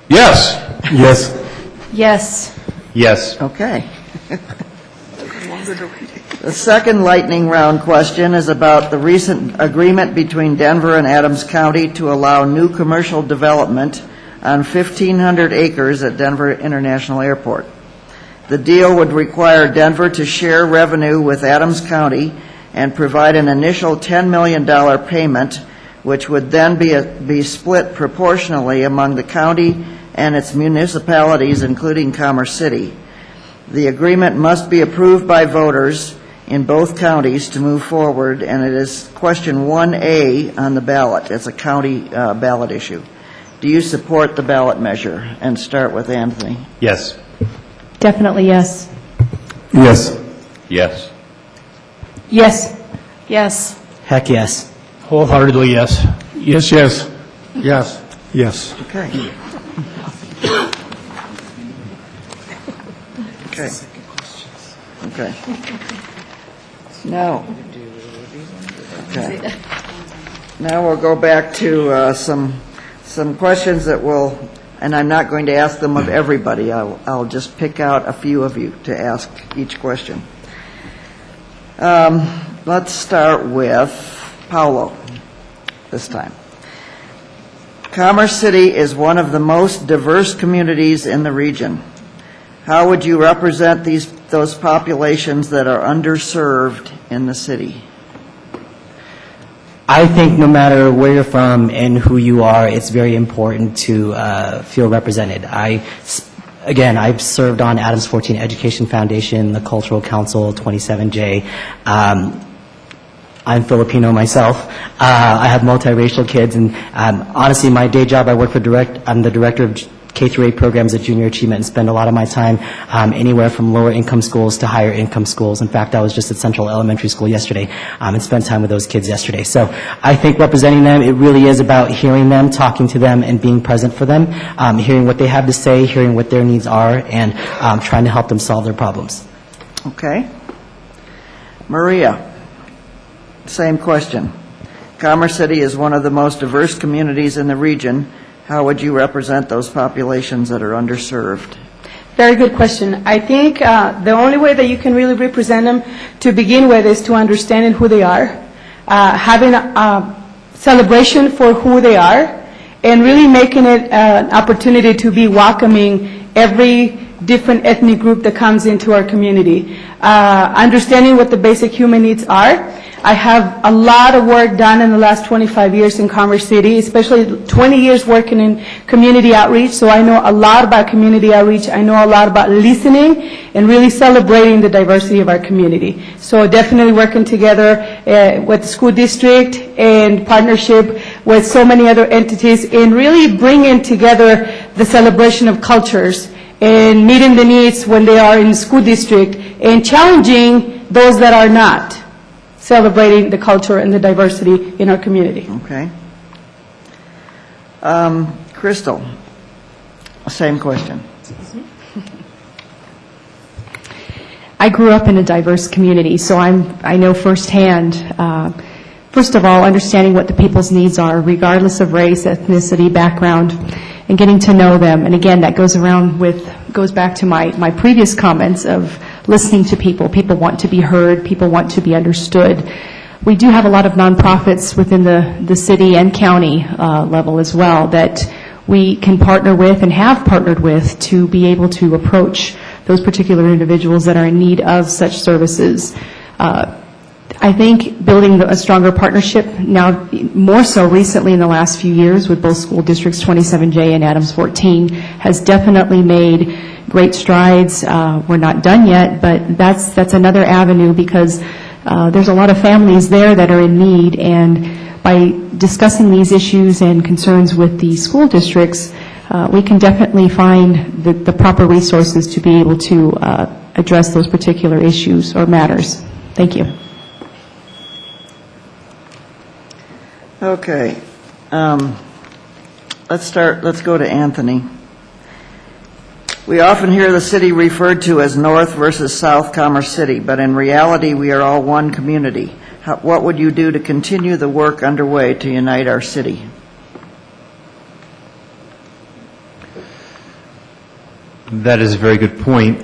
Yes. Yes. Yes. Yes. Okay. The second lightning round question is about the recent agreement between Denver and Adams County to allow new commercial development on 1,500 acres at Denver International Airport. The deal would require Denver to share revenue with Adams County and provide an initial $10 million payment, which would then be split proportionally among the county and its municipalities, including Commerce City. The agreement must be approved by voters in both counties to move forward, and it is question 1A on the ballot. It's a county ballot issue. Do you support the ballot measure? And start with Anthony. Yes. Definitely yes. Yes. Yes. Yes. Yes. Heck yes. Wholeheartedly yes. Yes, yes. Yes. Yes. Okay. Okay. Okay. Now, okay. Now we'll go back to some questions that will, and I'm not going to ask them of everybody. I'll just pick out a few of you to ask each question. Let's start with Paulo this time. Commerce City is one of the most diverse communities in the region. How would you represent those populations that are underserved in the city? I think no matter where you're from and who you are, it's very important to feel represented. I've served on Adams 14 Education Foundation, the Cultural Council, 27J. I'm Filipino myself. I have multiracial kids, and honestly, my day job, I'm the director of K-8 programs at Junior Achievement, and spend a lot of my time anywhere from lower income schools to higher income schools. In fact, I was just at Central Elementary School yesterday and spent time with those kids yesterday. So I think representing them, it really is about hearing them, talking to them, and being present for them, hearing what they have to say, hearing what their needs are, and trying to help them solve their problems. Okay. Maria, same question. Commerce City is one of the most diverse communities in the region. How would you represent those populations that are underserved? Very good question. I think the only way that you can really represent them to begin with is to understanding who they are, having a celebration for who they are, and really making it an opportunity to be welcoming every different ethnic group that comes into our community. Understanding what the basic human needs are. I have a lot of work done in the last 25 years in Commerce City, especially 20 years working in community outreach, so I know a lot about community outreach. I know a lot about listening and really celebrating the diversity of our community. So definitely working together with the school district and partnership with so many other entities and really bringing together the celebration of cultures and meeting the needs when they are in the school district and challenging those that are not, celebrating the culture and the diversity in our community. Okay. Crystal, same question. I grew up in a diverse community, so I know firsthand, first of all, understanding what the people's needs are, regardless of race, ethnicity, background, and getting to know them. And again, that goes back to my previous comments of listening to people. People want to be heard. People want to be understood. We do have a lot of nonprofits within the city and county level as well that we can partner with and have partnered with to be able to approach those particular individuals that are in need of such services. I think building a stronger partnership now, more so recently in the last few years with both school districts 27J and Adams 14, has definitely made great strides. We're not done yet, but that's another avenue because there's a lot of families there that are in need, and by discussing these issues and concerns with the school districts, we can definitely find the proper resources to be able to address those particular issues or matters. Thank you. Okay. Let's go to Anthony. We often hear the city referred to as North versus South Commerce City, but in reality we are all one community. What would you do to continue the work underway to unite our city? That is a very good point.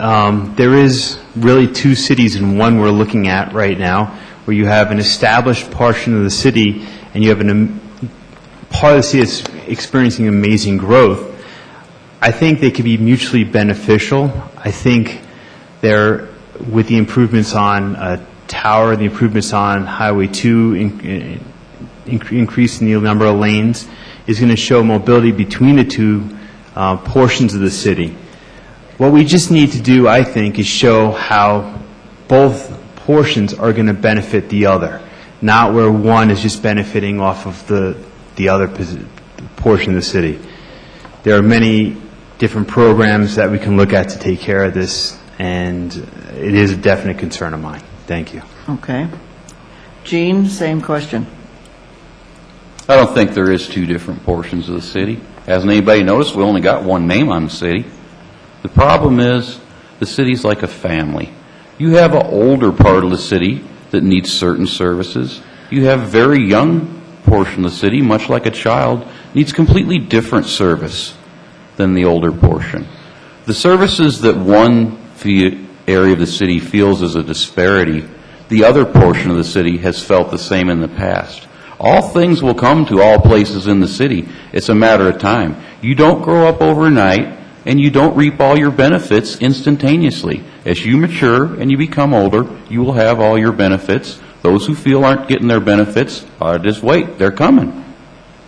There is really two cities in one we're looking at right now, where you have an established portion of the city and you have part of the city that's experiencing amazing growth. I think they could be mutually beneficial. I think with the improvements on Tower, the improvements on Highway 2, increasing the number of lanes, is going to show mobility between the two portions of the city. What we just need to do, I think, is show how both portions are going to benefit the other, not where one is just benefiting off of the other portion of the city. There are many different programs that we can look at to take care of this, and it is a definite concern of mine. Thank you. Okay. Gene, same question. I don't think there is two different portions of the city. Hasn't anybody noticed we only got one name on the city? The problem is the city's like a family. You have an older part of the city that needs certain services. You have a very young portion of the city, much like a child, needs completely different service than the older portion. The services that one area of the city feels is a disparity, the other portion of the city has felt the same in the past. All things will come to all places in the city. It's a matter of time. You don't grow up overnight, and you don't reap all your benefits instantaneously. As you mature and you become older, you will have all your benefits. Those who feel aren't getting their benefits, just wait, they're coming.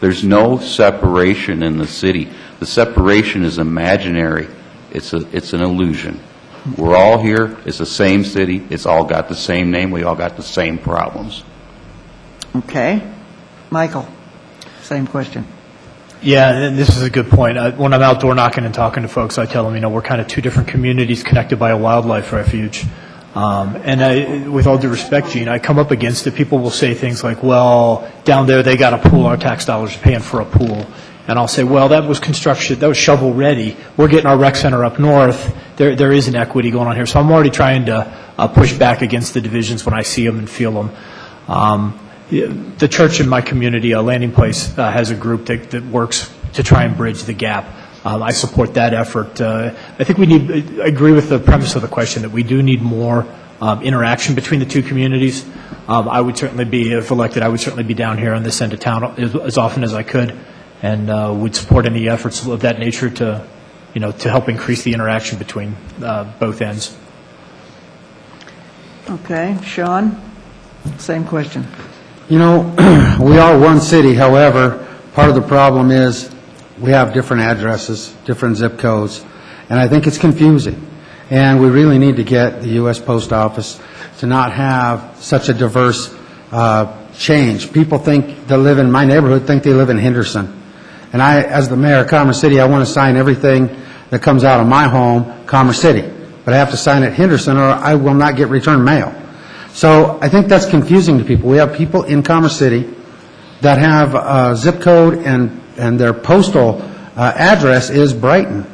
There's no separation in the city. The separation is imaginary. It's an illusion. We're all here. It's the same city. It's all got the same name. We all got the same problems. Okay. Michael, same question. Yeah, and this is a good point. When I'm outdoor knocking and talking to folks, I tell them, we're kind of two different communities connected by a wildlife refuge. With all due respect, Gene, I come up against it. People will say things like, well, down there they got a pool, our tax dollars are paying for a pool. And I'll say, well, that was construction, that was shovel ready. We're getting our rec center up north. There is an equity going on here. So I'm already trying to push back against the divisions when I see them and feel them. The church in my community, Landing Place, has a group that works to try and bridge the gap. I support that effort. I think I agree with the premise of the question that we do need more interaction between the two communities. I would certainly be, if elected, I would certainly be down here on this end of town as often as I could, and would support any efforts of that nature to help increase the interaction between both ends. Okay. Sean, same question. We are one city. However, part of the problem is we have different addresses, different zip codes, and I think it's confusing. And we really need to get the U.S. Post Office to not have such a diverse change. People think they live in my neighborhood, think they live in Henderson. And I, as the mayor of Commerce City, I want to sign everything that comes out of my home, Commerce City. But I have to sign it Henderson or I will not get return mail. So I think that's confusing to people. We have people in Commerce City that have a zip code and their postal address is Brighton.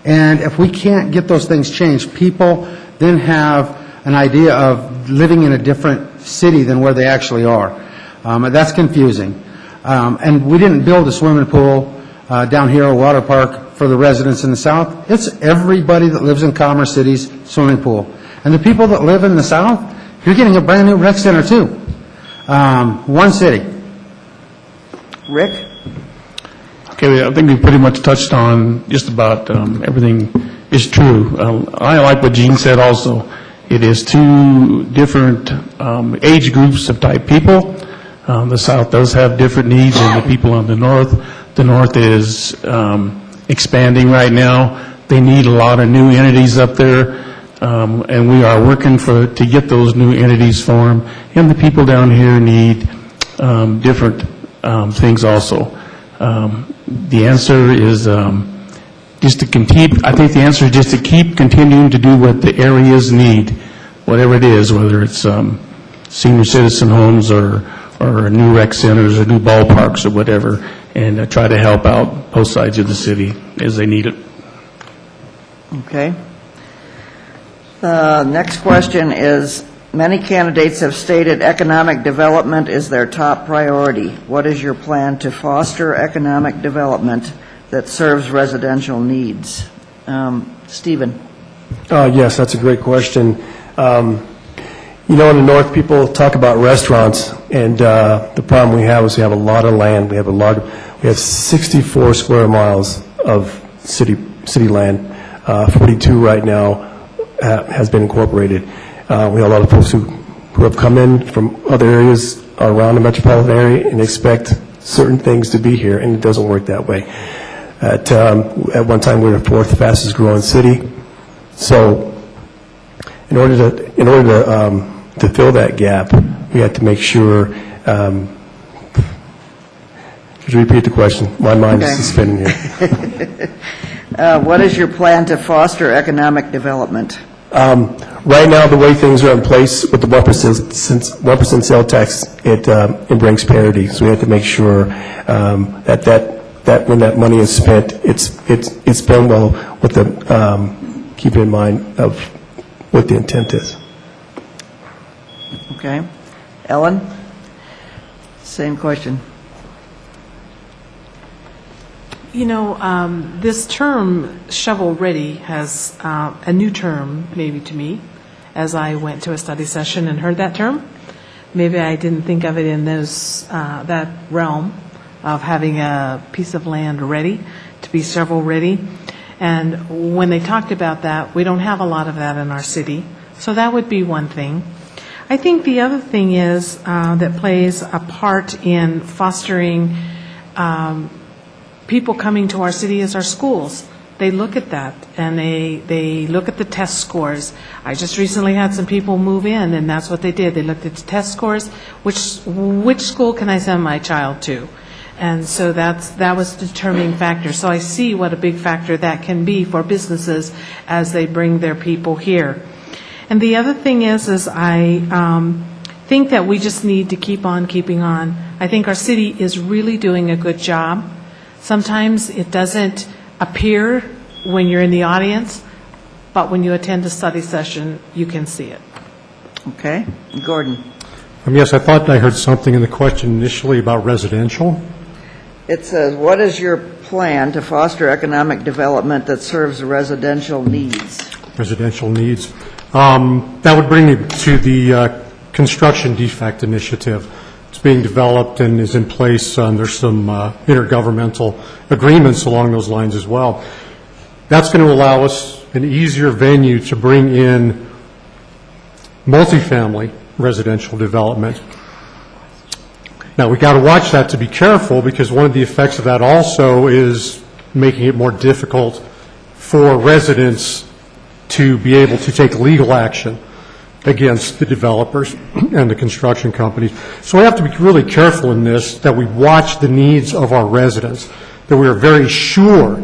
And if we can't get those things changed, people then have an idea of living in a different city than where they actually are. That's confusing. And we didn't build a swimming pool down here, a water park for the residents in the south. It's everybody that lives in Commerce City's swimming pool. And the people that live in the south, you're getting a brand new rec center too. One city. Rick? Okay, I think we pretty much touched on just about everything is true. I like what Gene said also. It is two different age groups of type people. The South does have different needs than the people on the North. The North is expanding right now. They need a lot of new entities up there, and we are working to get those new entities formed. And the people down here need different things also. The answer is just to continue. I think the answer is just to keep continuing to do what the areas need, whatever it is, whether it's senior citizen homes or new rec centers or new ballparks or whatever, and try to help out both sides of the city as they need it. Okay. Next question is, many candidates have stated economic development is their top priority. What is your plan to foster economic development that serves residential needs? Stephen. Yes, that's a great question. In the North, people talk about restaurants, and the problem we have is we have a lot of land. We have 64 square miles of city land. 42 right now has been incorporated. We have a lot of folks who have come in from other areas around the metropolitan area and expect certain things to be here, and it doesn't work that way. At one time, we were the fourth fastest growing city. So, in order to fill that gap, we have to make sure. Could you repeat the question? My mind is spinning here. What is your plan to foster economic development? Right now, the way things are in place with the 1% sale tax, it brings parity. So we have to make sure that when that money is spent, it's spent well with the keeping in mind of what the intent is. Okay. Ellen? Same question. This term, shovel-ready, has a new term, maybe to me, as I went to a study session and heard that term. Maybe I didn't think of it in that realm of having a piece of land ready, to be shovel-ready. And when they talked about that, we don't have a lot of that in our city. So that would be one thing. I think the other thing is that plays a part in fostering people coming to our city is our schools. they look at that, and they look at the test scores. I just recently had some people move in, and that's what they did. They looked at the test scores, which school can I send my child to? And so that was the determining factor. So I see what a big factor that can be for businesses as they bring their people here. And the other thing is I think that we just need to keep on keeping on. I think our city is really doing a good job. Sometimes it doesn't appear when you're in the audience, but when you attend a study session, you can see it. Okay. Gordon? Yes, I thought I heard something in the question initially about residential. It says, what is your plan to foster economic development that serves residential needs? Residential needs. That would bring me to the construction defect initiative. It's being developed and is in place. There's some intergovernmental agreements along those lines as well. That's going to allow us an easier venue to bring in multifamily residential development. Now, we've got to watch that to be careful, because one of the effects of that also is making it more difficult for residents to be able to take legal action against the developers and the construction companies. So we have to be really careful in this, that we watch the needs of our residents, that we are very sure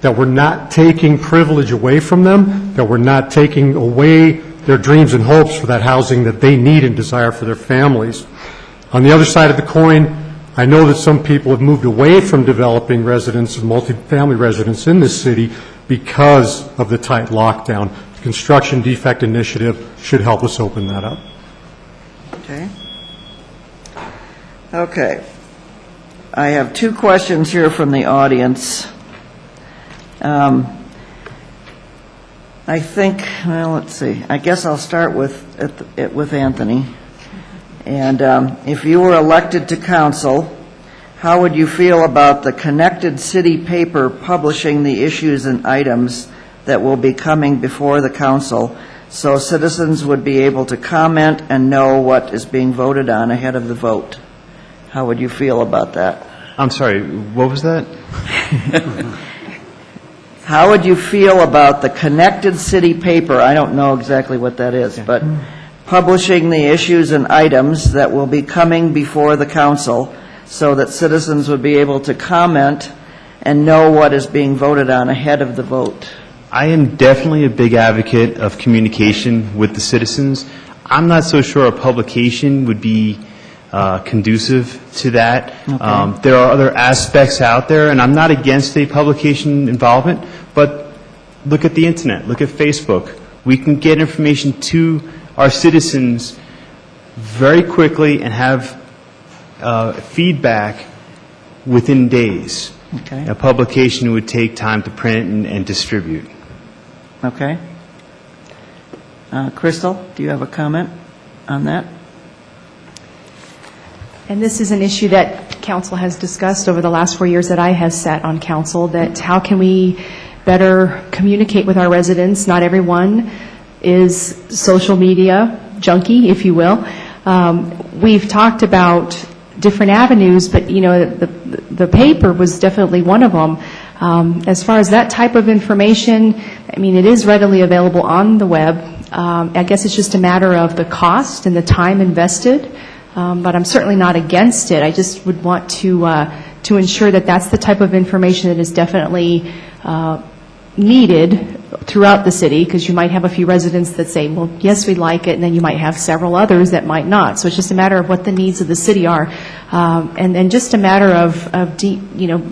that we're not taking privilege away from them, that we're not taking away their dreams and hopes for that housing that they need and desire for their families. On the other side of the coin, I know that some people have moved away from developing residents and multifamily residents in this city because of the tight lockdown. The Construction Defect Initiative should help us open that up. Okay. Okay. I have two questions here from the audience. I think, well, let's see. I guess I'll start with Anthony. And if you were elected to council, how would you feel about the Connected City paper publishing the issues and items that will be coming before the council, so citizens would be able to comment and know what is being voted on ahead of the vote? How would you feel about that? I'm sorry, what was that? How would you feel about the Connected City paper? I don't know exactly what that is, but publishing the issues and items that will be coming before the council so that citizens would be able to comment and know what is being voted on ahead of the vote. I am definitely a big advocate of communication with the citizens. I'm not so sure a publication would be conducive to that. Okay. There are other aspects out there, and I'm not against a publication involvement, but look at the internet, look at Facebook. We can get information to our citizens very quickly and have feedback within days. Okay. A publication would take time to print and distribute. Okay. Crystal, do you have a comment on that? And this is an issue that council has discussed over the last 4 years that I have sat on council, that how can we better communicate with our residents? Not everyone is social media junkie, if you will. We've talked about different avenues, but the paper was definitely one of them. As far as that type of information, I mean, it is readily available on the web. I guess it's just a matter of the cost and the time invested. But I'm certainly not against it. I just would want to ensure that that's the type of information that is definitely needed throughout the city, because you might have a few residents that say, well, yes, we'd like it, and then you might have several others that might not. So it's just a matter of what the needs of the city are, and then just a matter of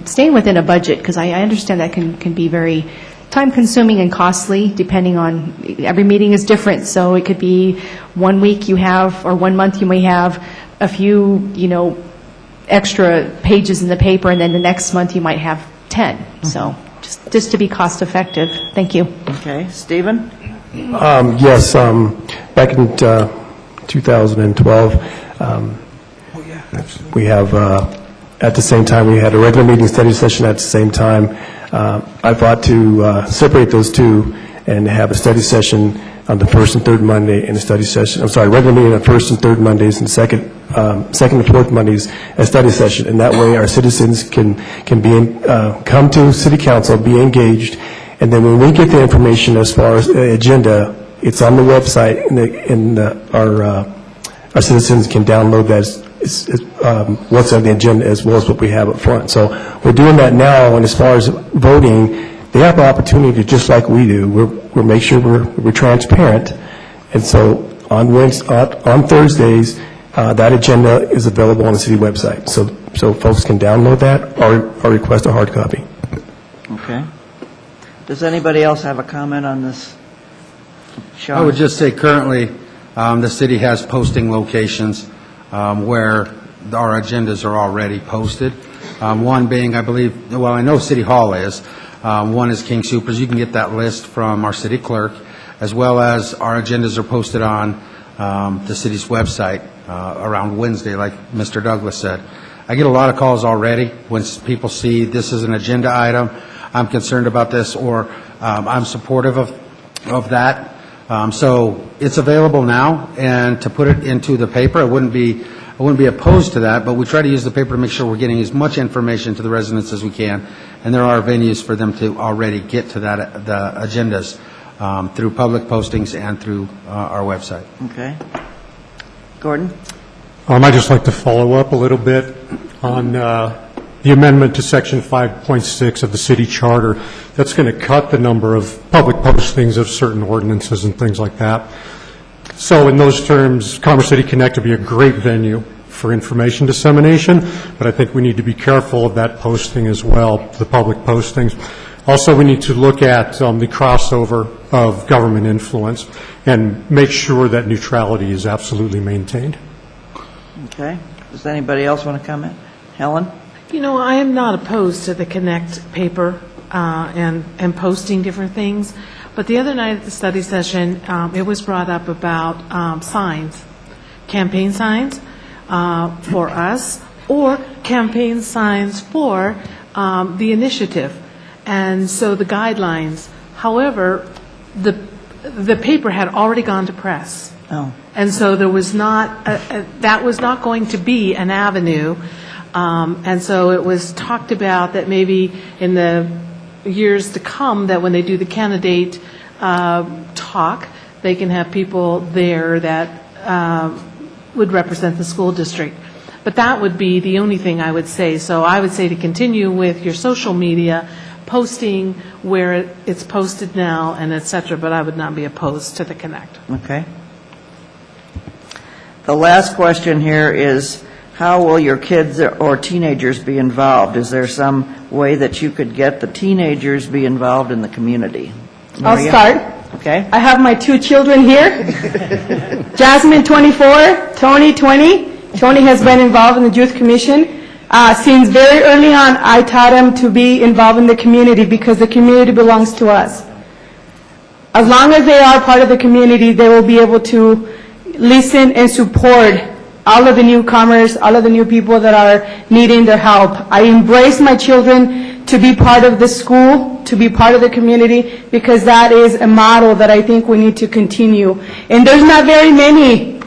staying within a budget, because I understand that can be very time-consuming and costly, depending on, every meeting is different, so it could be 1 week you have, or 1 month you may have a few, extra pages in the paper, and then the next month you might have 10. Mm-hmm. So just to be cost-effective. Thank you. Okay. Stephen? Yes, back in 2012, we have, at the same time, we had a regular meeting study session at the same time. I thought to separate those two and have a study session on the first and third Monday, and a study session, regular meeting on first and third Mondays, and second and fourth Mondays, a study session. And that way our citizens can be come to City Council, be engaged, And then when we get the information as far as the agenda, it's on the website, and our citizens can download that what's on the agenda as well as what we have up front. So we're doing that now, and as far as voting, they have an opportunity just like we do. We'll make sure we're transparent, and so on Thursdays, that agenda is available on the city website. So folks can download that or request a hard copy. Okay. Does anybody else have a comment on this? Sean? I would just say currently, the city has posting locations where our agendas are already posted. One being, I believe, well, I know City Hall is. One is King Soopers. You can get that list from our city clerk, as well as our agendas are posted on the city's website around Wednesday, like Mr. Douglas said. I get a lot of calls already when people see this is an agenda item, I'm concerned about this, or I'm supportive of that. So it's available now, and to put it into the paper, I wouldn't be opposed to that, but we try to use the paper to make sure we're getting as much information to the residents as we can, and there are venues for them to already get to that, the agendas through public postings and through our website. Okay. Gordon? I'd just like to follow up a little bit on the amendment to Section 5.6 of the city charter. That's going to cut the number of public postings of certain ordinances and things like that. So in those terms, Commerce City Connect would be a great venue for information dissemination, but I think we need to be careful of that posting as well, the public postings. Also, we need to look at the crossover of government influence and make sure that neutrality is absolutely maintained. Okay. Does anybody else want to comment? Helen? You know, I am not opposed to the Connect paper and posting different things, but the other night at the study session, it was brought up about signs, campaign signs for us, or campaign signs for the initiative, and so the guidelines. However, the paper had already gone to press. Oh. And so there was not, that was not going to be an avenue. And so it was talked about that maybe in the years to come, that when they do the candidate talk, they can have people there that would represent the school district. But that would be the only thing I would say. So I would say to continue with your social media, posting where it's posted now, and et cetera, but I would not be opposed to the Connect. Okay. The last question here is, how will your kids or teenagers be involved? Is there some way that you could get the teenagers be involved in the community? I'll Maria? start. Okay. I have my two children here. Jasmine, 24, Tony, 20. Tony has been involved in the Youth Commission. Since very early on, I taught him to be involved in the community because the community belongs to us. As long as they are part of the community, they will be able to listen and support all of the newcomers, all of the new people that are needing their help. I embrace my children to be part of the school, to be part of the community, because that is a model that I think we need to continue. And there's not very many.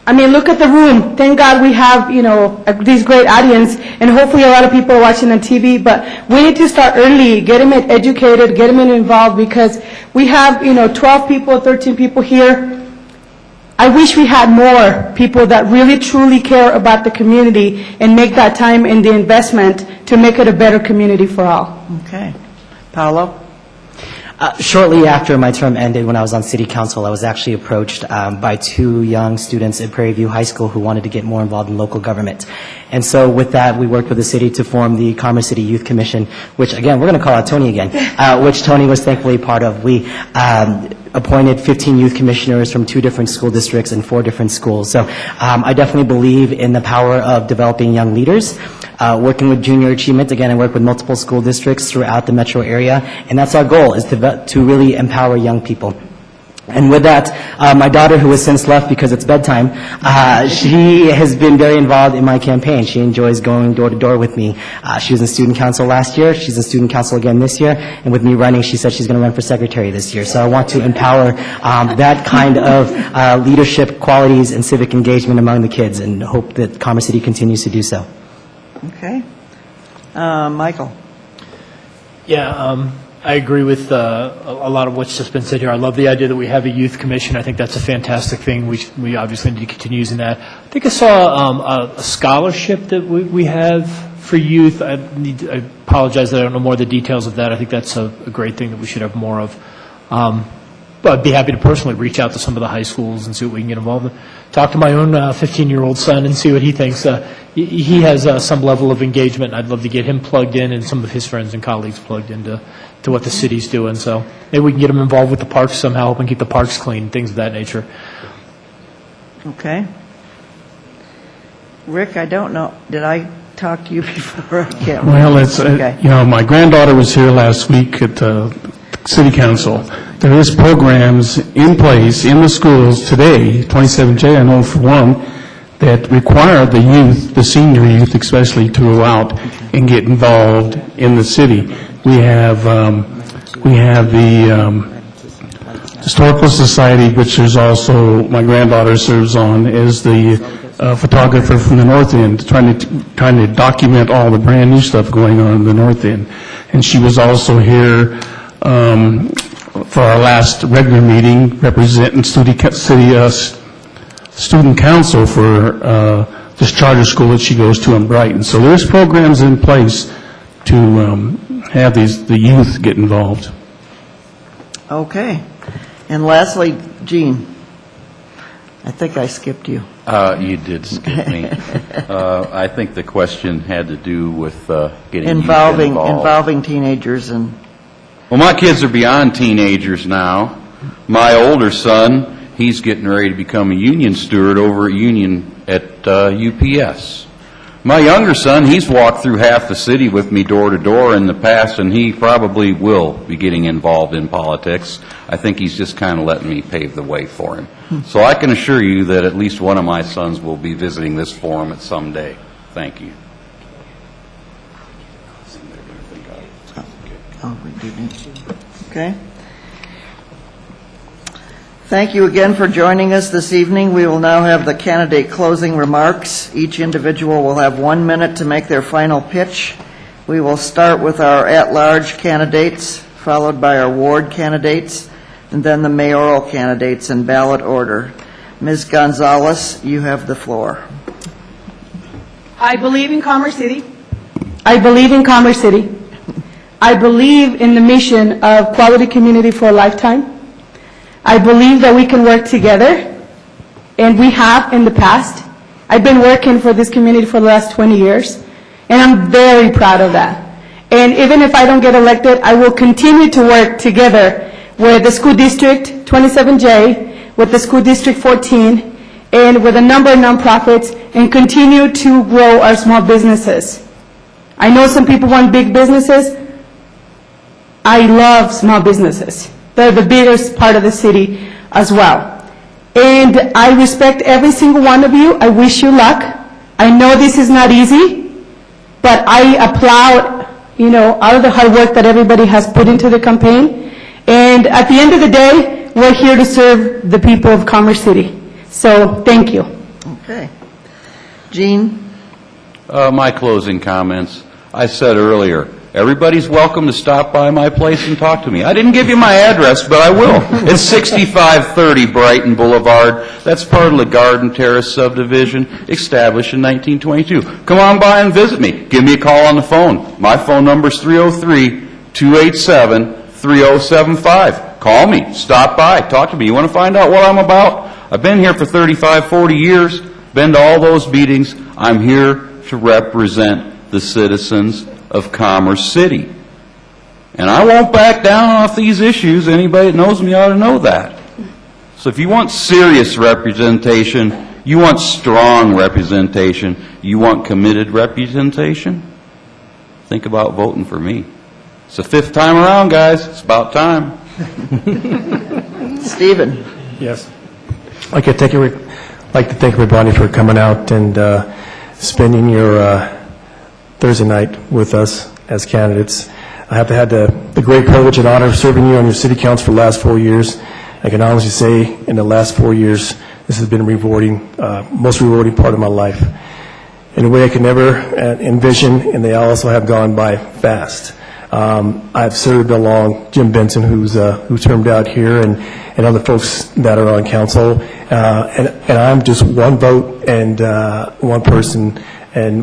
I mean, look at the room. Thank God we have, you know, this great audience, and hopefully a lot of people are watching on TV, but we need to start early, get them educated, get them involved, because we have, you know, 12 people, 13 people here. I wish we had more people that really truly care about the community and make that time and the investment to make it a better community for all. Okay. Paolo? Shortly after my term ended, when I was on city council, I was actually approached by two young students at Prairie View High School who wanted to get more involved in local government. And so with that, we worked with the city to form the Commerce City Youth Commission, which, again, we're going to call out Tony again, which Tony was thankfully part of. We appointed 15 youth commissioners from 2 different school districts and 4 different schools. So I definitely believe in the power of developing young leaders. Working with junior achievement, again, I work with multiple school districts throughout the metro area, and that's our goal, is to really empower young people. And with that, my daughter, who has since left because it's bedtime, she has been very involved in my campaign. She enjoys going door to door with me. She was in student council last year. She's in student council again this year. And with me running, she said she's going to run for secretary this year. So I want to empower that kind of leadership qualities and civic engagement among the kids, and hope that Commerce City continues to do so. Okay. Michael? Yeah, I agree with a lot of what's just been said here. I love the idea that we have a youth commission. I think that's a fantastic thing. We obviously need to continue using that. I think I saw a scholarship that we have for youth. I apologize that I don't know more of the details of that. I think that's a great thing that we should have more of. But I'd be happy to personally reach out to some of the high schools and see what we can get involved in. Talk to my own 15-year-old son and see what he thinks. He has some level of engagement. I'd love to get him plugged in and some of his friends and colleagues plugged into what the city's doing. So maybe we can get him involved with the parks somehow, help him keep the parks clean, things of that nature. Okay. Rick, I don't know, did I talk to you before? I can't remember. Well, it's, my granddaughter was here last week at City Council. There is programs in place in the schools today, 27J, I know for one, that require the youth, the senior youth especially, to go out and get involved in the city. We have the Historical Society, which is also, my granddaughter serves on, is the photographer from the North End, trying to document all the brand new stuff going on in the North End. And she was also here for our last regular meeting, representing student council for this charter school that she goes to in Brighton. So there's programs in place to have the youth get involved. Okay. And lastly, Jean, I think I skipped you. You did skip me. I think the question had to do with getting involving youth involved. Involving teenagers and... Well, my kids are beyond teenagers now. My older son, he's getting ready to become a union steward over at Union at UPS. My younger son, he's walked through half the city with me door to door in the past, and he probably will be getting involved in politics. I think he's just kind of letting me pave the way for him. So I can assure you that at least one of my sons will be visiting this forum at some day. Thank you. Okay. Thank you again for joining us this evening. We will now have the candidate closing remarks. Each individual will have 1 minute to make their final pitch. We will start with our at-large candidates, followed by our ward candidates, and then the mayoral candidates in ballot order. Ms. Gonzalez, you have the floor. I believe in Commerce City. I believe in Commerce City. I believe in the mission of Quality Community for a Lifetime. I believe that we can work together, and we have in the past. I've been working for this community for the last 20 years, and I'm very proud of that. And even if I don't get elected, I will continue to work together with the School District 27J, with the School District 14, and with a number of nonprofits, and continue to grow our small businesses. I know some people want big businesses. I love small businesses. They're the biggest part of the city as well. And I respect every single one of you. I wish you luck. I know this is not easy, but I applaud, all of the hard work that everybody has put into the campaign. And at the end of the day, we're here to serve the people of Commerce City. So thank you. Okay. Jean? My closing comments. I said earlier, everybody's welcome to stop by my place and talk to me. I didn't give you my address, but I will. It's 6530 Brighton Boulevard. That's part of the Garden Terrace subdivision, established in 1922. Come on by and visit me. Give me a call on the phone. My phone number is 303-287-3075. Call me. Stop by. Talk to me. You want to find out what I'm about? I've been here for 35, 40 years. Been to all those meetings. I'm here to represent the citizens of Commerce City. And I won't back down off these issues. Anybody that knows me ought to know that. So if you want serious representation, you want strong representation, you want committed representation, think about voting for me. It's the 5th time around, guys. It's about time. Stephen. Yes. I'd like to thank everybody for coming out and spending your Thursday night with us as candidates. I have had the great privilege and honor of serving you on your city council for the last 4 years. I can honestly say in the last 4 years, this has been a most rewarding part of my life. In a way I could never envision, and they also have gone by fast. I've served along Jim Benson, who termed out here, and other folks that are on council. And I'm just one vote and one person,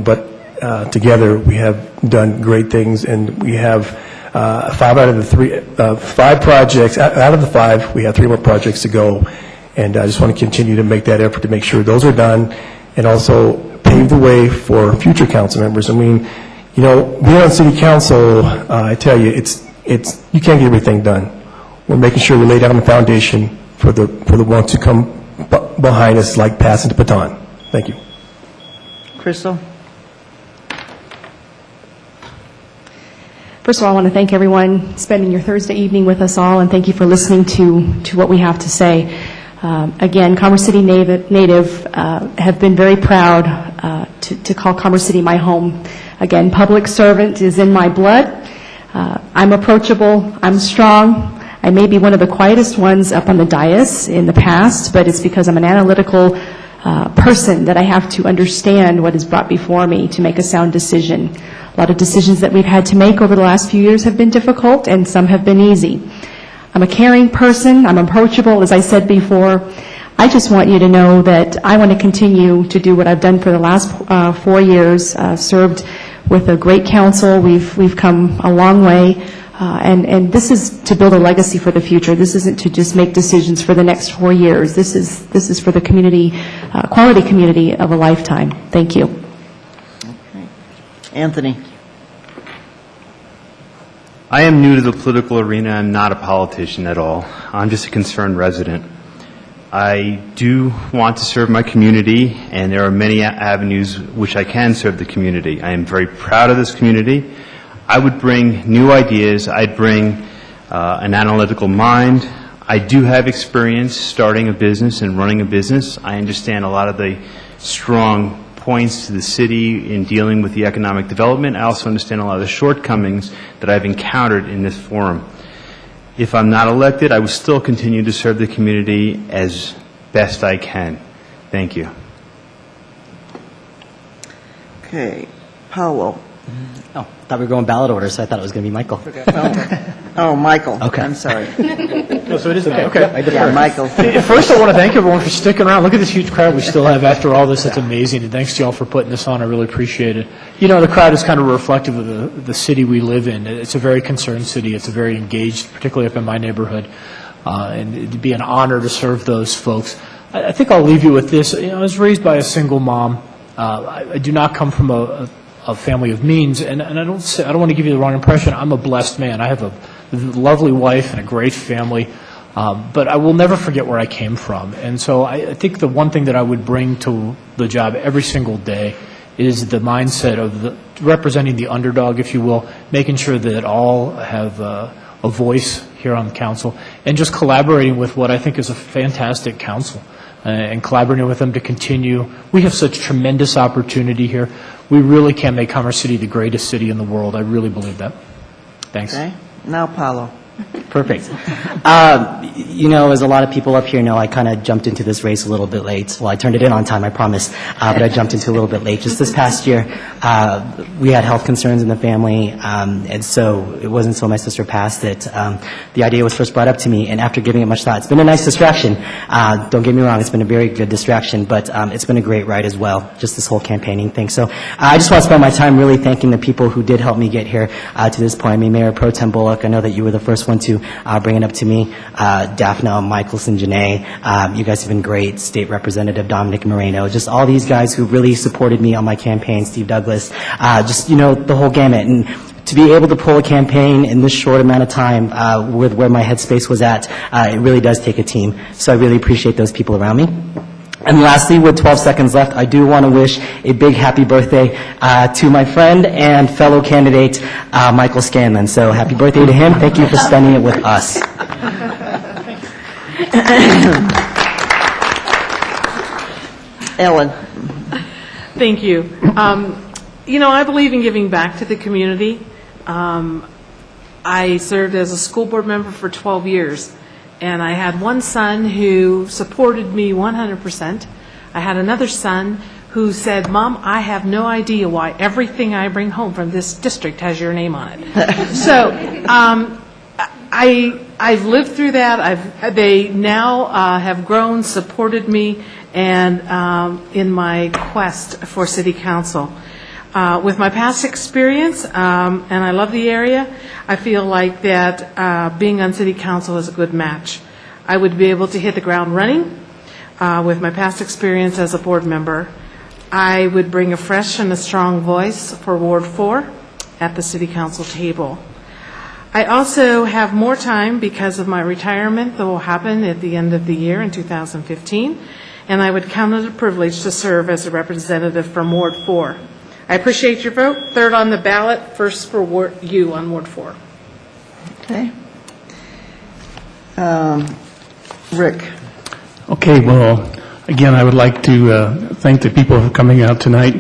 but together we have done great things, and we have 5 out of the 5 projects. Out of the 5, we have 3 more projects to go, and I just want to continue to make that effort to make sure those are done, and also pave the way for future council members. I mean, you know, being on city council, I tell you, it's you can't get everything done. We're making sure we lay down the foundation for the ones who come behind us, like passing the baton. Thank you. Crystal? First of all, I want to thank everyone spending your Thursday evening with us all, and thank you for listening to what we have to say. Again, Commerce City native have been very proud to call Commerce City my home. Again, public servant is in my blood. I'm approachable. I'm strong. I may be one of the quietest ones up on the dais in the past, but it's because I'm an analytical person that I have to understand what is brought before me to make a sound decision. A lot of decisions that we've had to make over the last few years have been difficult, and some have been easy. I'm a caring person. I'm approachable, as I said before. I just want you to know that I want to continue to do what I've done for the last 4 years, served with a great council. We've come a long way, and this is to build a legacy for the future. This isn't to just make decisions for the next 4 years. This is for the community, quality community of a lifetime. Thank you. Okay. Anthony. I am new to the political arena. I'm not a politician at all. I'm just a concerned resident. I do want to serve my community, and there are many avenues which I can serve the community. I am very proud of this community. I would bring new ideas. I'd bring an analytical mind. I do have experience starting a business and running a business. I understand a lot of the strong points to the city in dealing with the economic development. I also understand a lot of the shortcomings that I've encountered in this forum. If I'm not elected, I will still continue to serve the community as best I can. Thank you. Okay. Paolo. Oh, I thought we were going ballot order, so I thought it was going to be Michael. Oh, Michael. Okay. I'm sorry. No, so it is okay. Yeah, Michael. First, I want to thank everyone for sticking around. Look at this huge crowd we still have after all this. That's amazing, and thanks to y'all for putting this on. I really appreciate it. You know, the crowd is kind of reflective of the city we live in. It's a very concerned city. It's a very engaged, particularly up in my neighborhood, and it'd be an honor to serve those folks. I think I'll leave you with this. You know, I was raised by a single mom. I do not come from a family of means, and I don't want to give you the wrong impression. I'm a blessed man. I have a lovely wife and a great family, but I will never forget where I came from. And so I think the one thing that I would bring to the job every single day is the mindset of representing the underdog, if you will, making sure that all have a voice here on the council, and just collaborating with what I think is a fantastic council, and collaborating with them to continue. We have such tremendous opportunity here. We really can make Commerce City the greatest city in the world. I really believe that. Thanks. Okay. Now, Paolo. Perfect. You know, as a lot of people up here know, I kind of jumped into this race a little bit late. Well, I turned it in on time, I promise, but I jumped into a little bit late. Just this past year, we had health concerns in the family, and so it wasn't until my sister passed that the idea was first brought up to me, and after giving it much thought, it's been a nice distraction. Don't get me wrong, it's been a very good distraction, but it's been a great ride as well, just this whole campaigning thing. So I just want to spend my time really thanking the people who did help me get here to this point. I mean, Mayor Pro Tem Bullock, I know that you were the first one to bring it up to me. Daphne, Michelson, Janae, you guys have been great. State Representative Dominic Moreno, just all these guys who really supported me on my campaign, Steve Douglas, just, you know, the whole gamut. And to be able to pull a campaign in this short amount of time with where my headspace was at, it really does take a team. So I really appreciate those people around me. And lastly, with 12 seconds left, I do want to wish a big happy birthday to my friend and fellow candidate, Michael Scanlan. So happy birthday to him. Thank you for spending it with us. Ellen. Thank you. You know, I believe in giving back to the community. I served as a school board member for 12 years. And I had one son who supported me 100%. I had another son who who said, "Mom, I have no idea why everything I bring home from this district has your name on it." So I've lived through that. They now have grown, supported me, and in my quest for city council. With my past experience, and I love the area, I feel like that being on city council is a good match. I would be able to hit the ground running with my past experience as a board member. I would bring a fresh and a strong voice for Ward 4 at the city council table. I also have more time because of my retirement that will happen at the end of the year in 2015, and I would count it a privilege to serve as a representative from Ward 4. I appreciate your vote. Third on the ballot, first for you on Ward 4. Okay. Rick. Okay, well, again, I would like to thank the people for coming out tonight.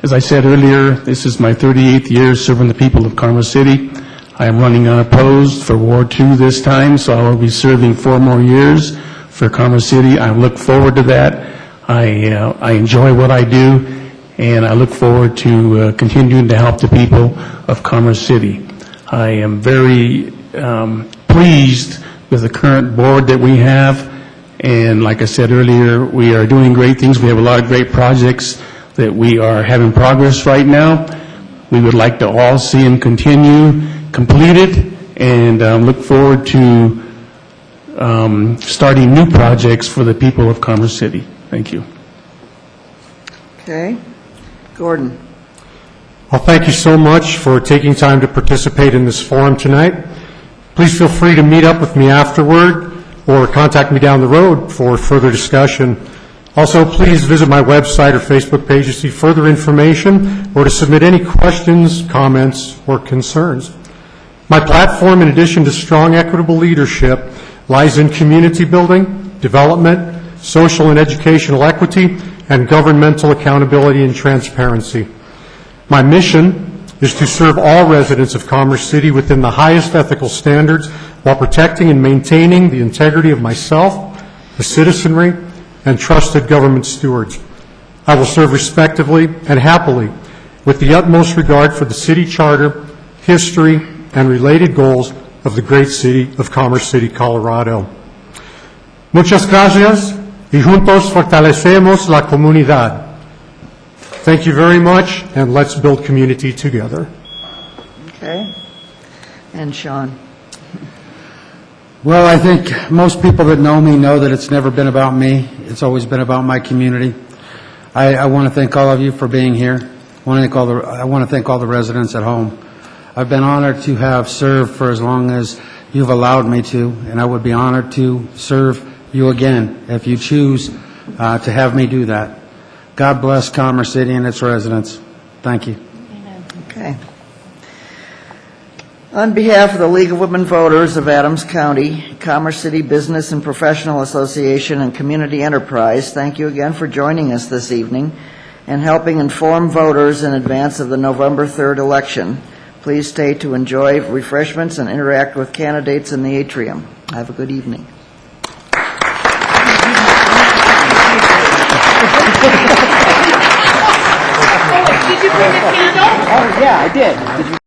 As I said earlier, this is my 38th year serving the people of Commerce City. I am running unopposed for Ward 2 this time, so I will be serving 4 more years for Commerce City. I look forward to that. I enjoy what I do, and I look forward to continuing to help the people of Commerce City. I am very pleased with the current board that we have, and like I said earlier, we are doing great things. We have a lot of great projects that we are having progress right now. We would like to all see them continue completed, and look forward to starting new projects for the people of Commerce City. Thank you. Okay. Gordon. Well, thank you so much for taking time to participate in this forum tonight. Please feel free to meet up with me afterward or contact me down the road for further discussion. Also, please visit my website or Facebook page to see further information or to submit any questions, comments, or concerns. My platform, in addition to strong, equitable leadership, lies in community building, development, social and educational equity, and governmental accountability and transparency. My mission is to serve all residents of Commerce City within the highest ethical standards while protecting and maintaining the integrity of myself, the citizenry, and trusted government stewards. I will serve respectively and happily with the utmost regard for the city charter, history, and related goals of the great city of Commerce City, Colorado. Muchas gracias y juntos fortalecemos la comunidad. Thank you very much, and let's build community together. Okay. And Sean. Well, I think most people that know me know that it's never been about me. It's always been about my community. I want to thank all of you for being here. I want to thank all the residents at home. I've been honored to have served for as long as you've allowed me to, and I would be honored to serve you again if you choose to have me do that. God bless Commerce City and its residents. Thank you. Okay. On behalf of the League of Women Voters of Adams County, Commerce City Business and Professional Association, and Community Enterprise, thank you again for joining us this evening and helping inform voters in advance of the November 3rd election. Please stay to enjoy refreshments and interact with candidates in the atrium. Have a good evening. Did you bring the candle? Oh, yeah, I did.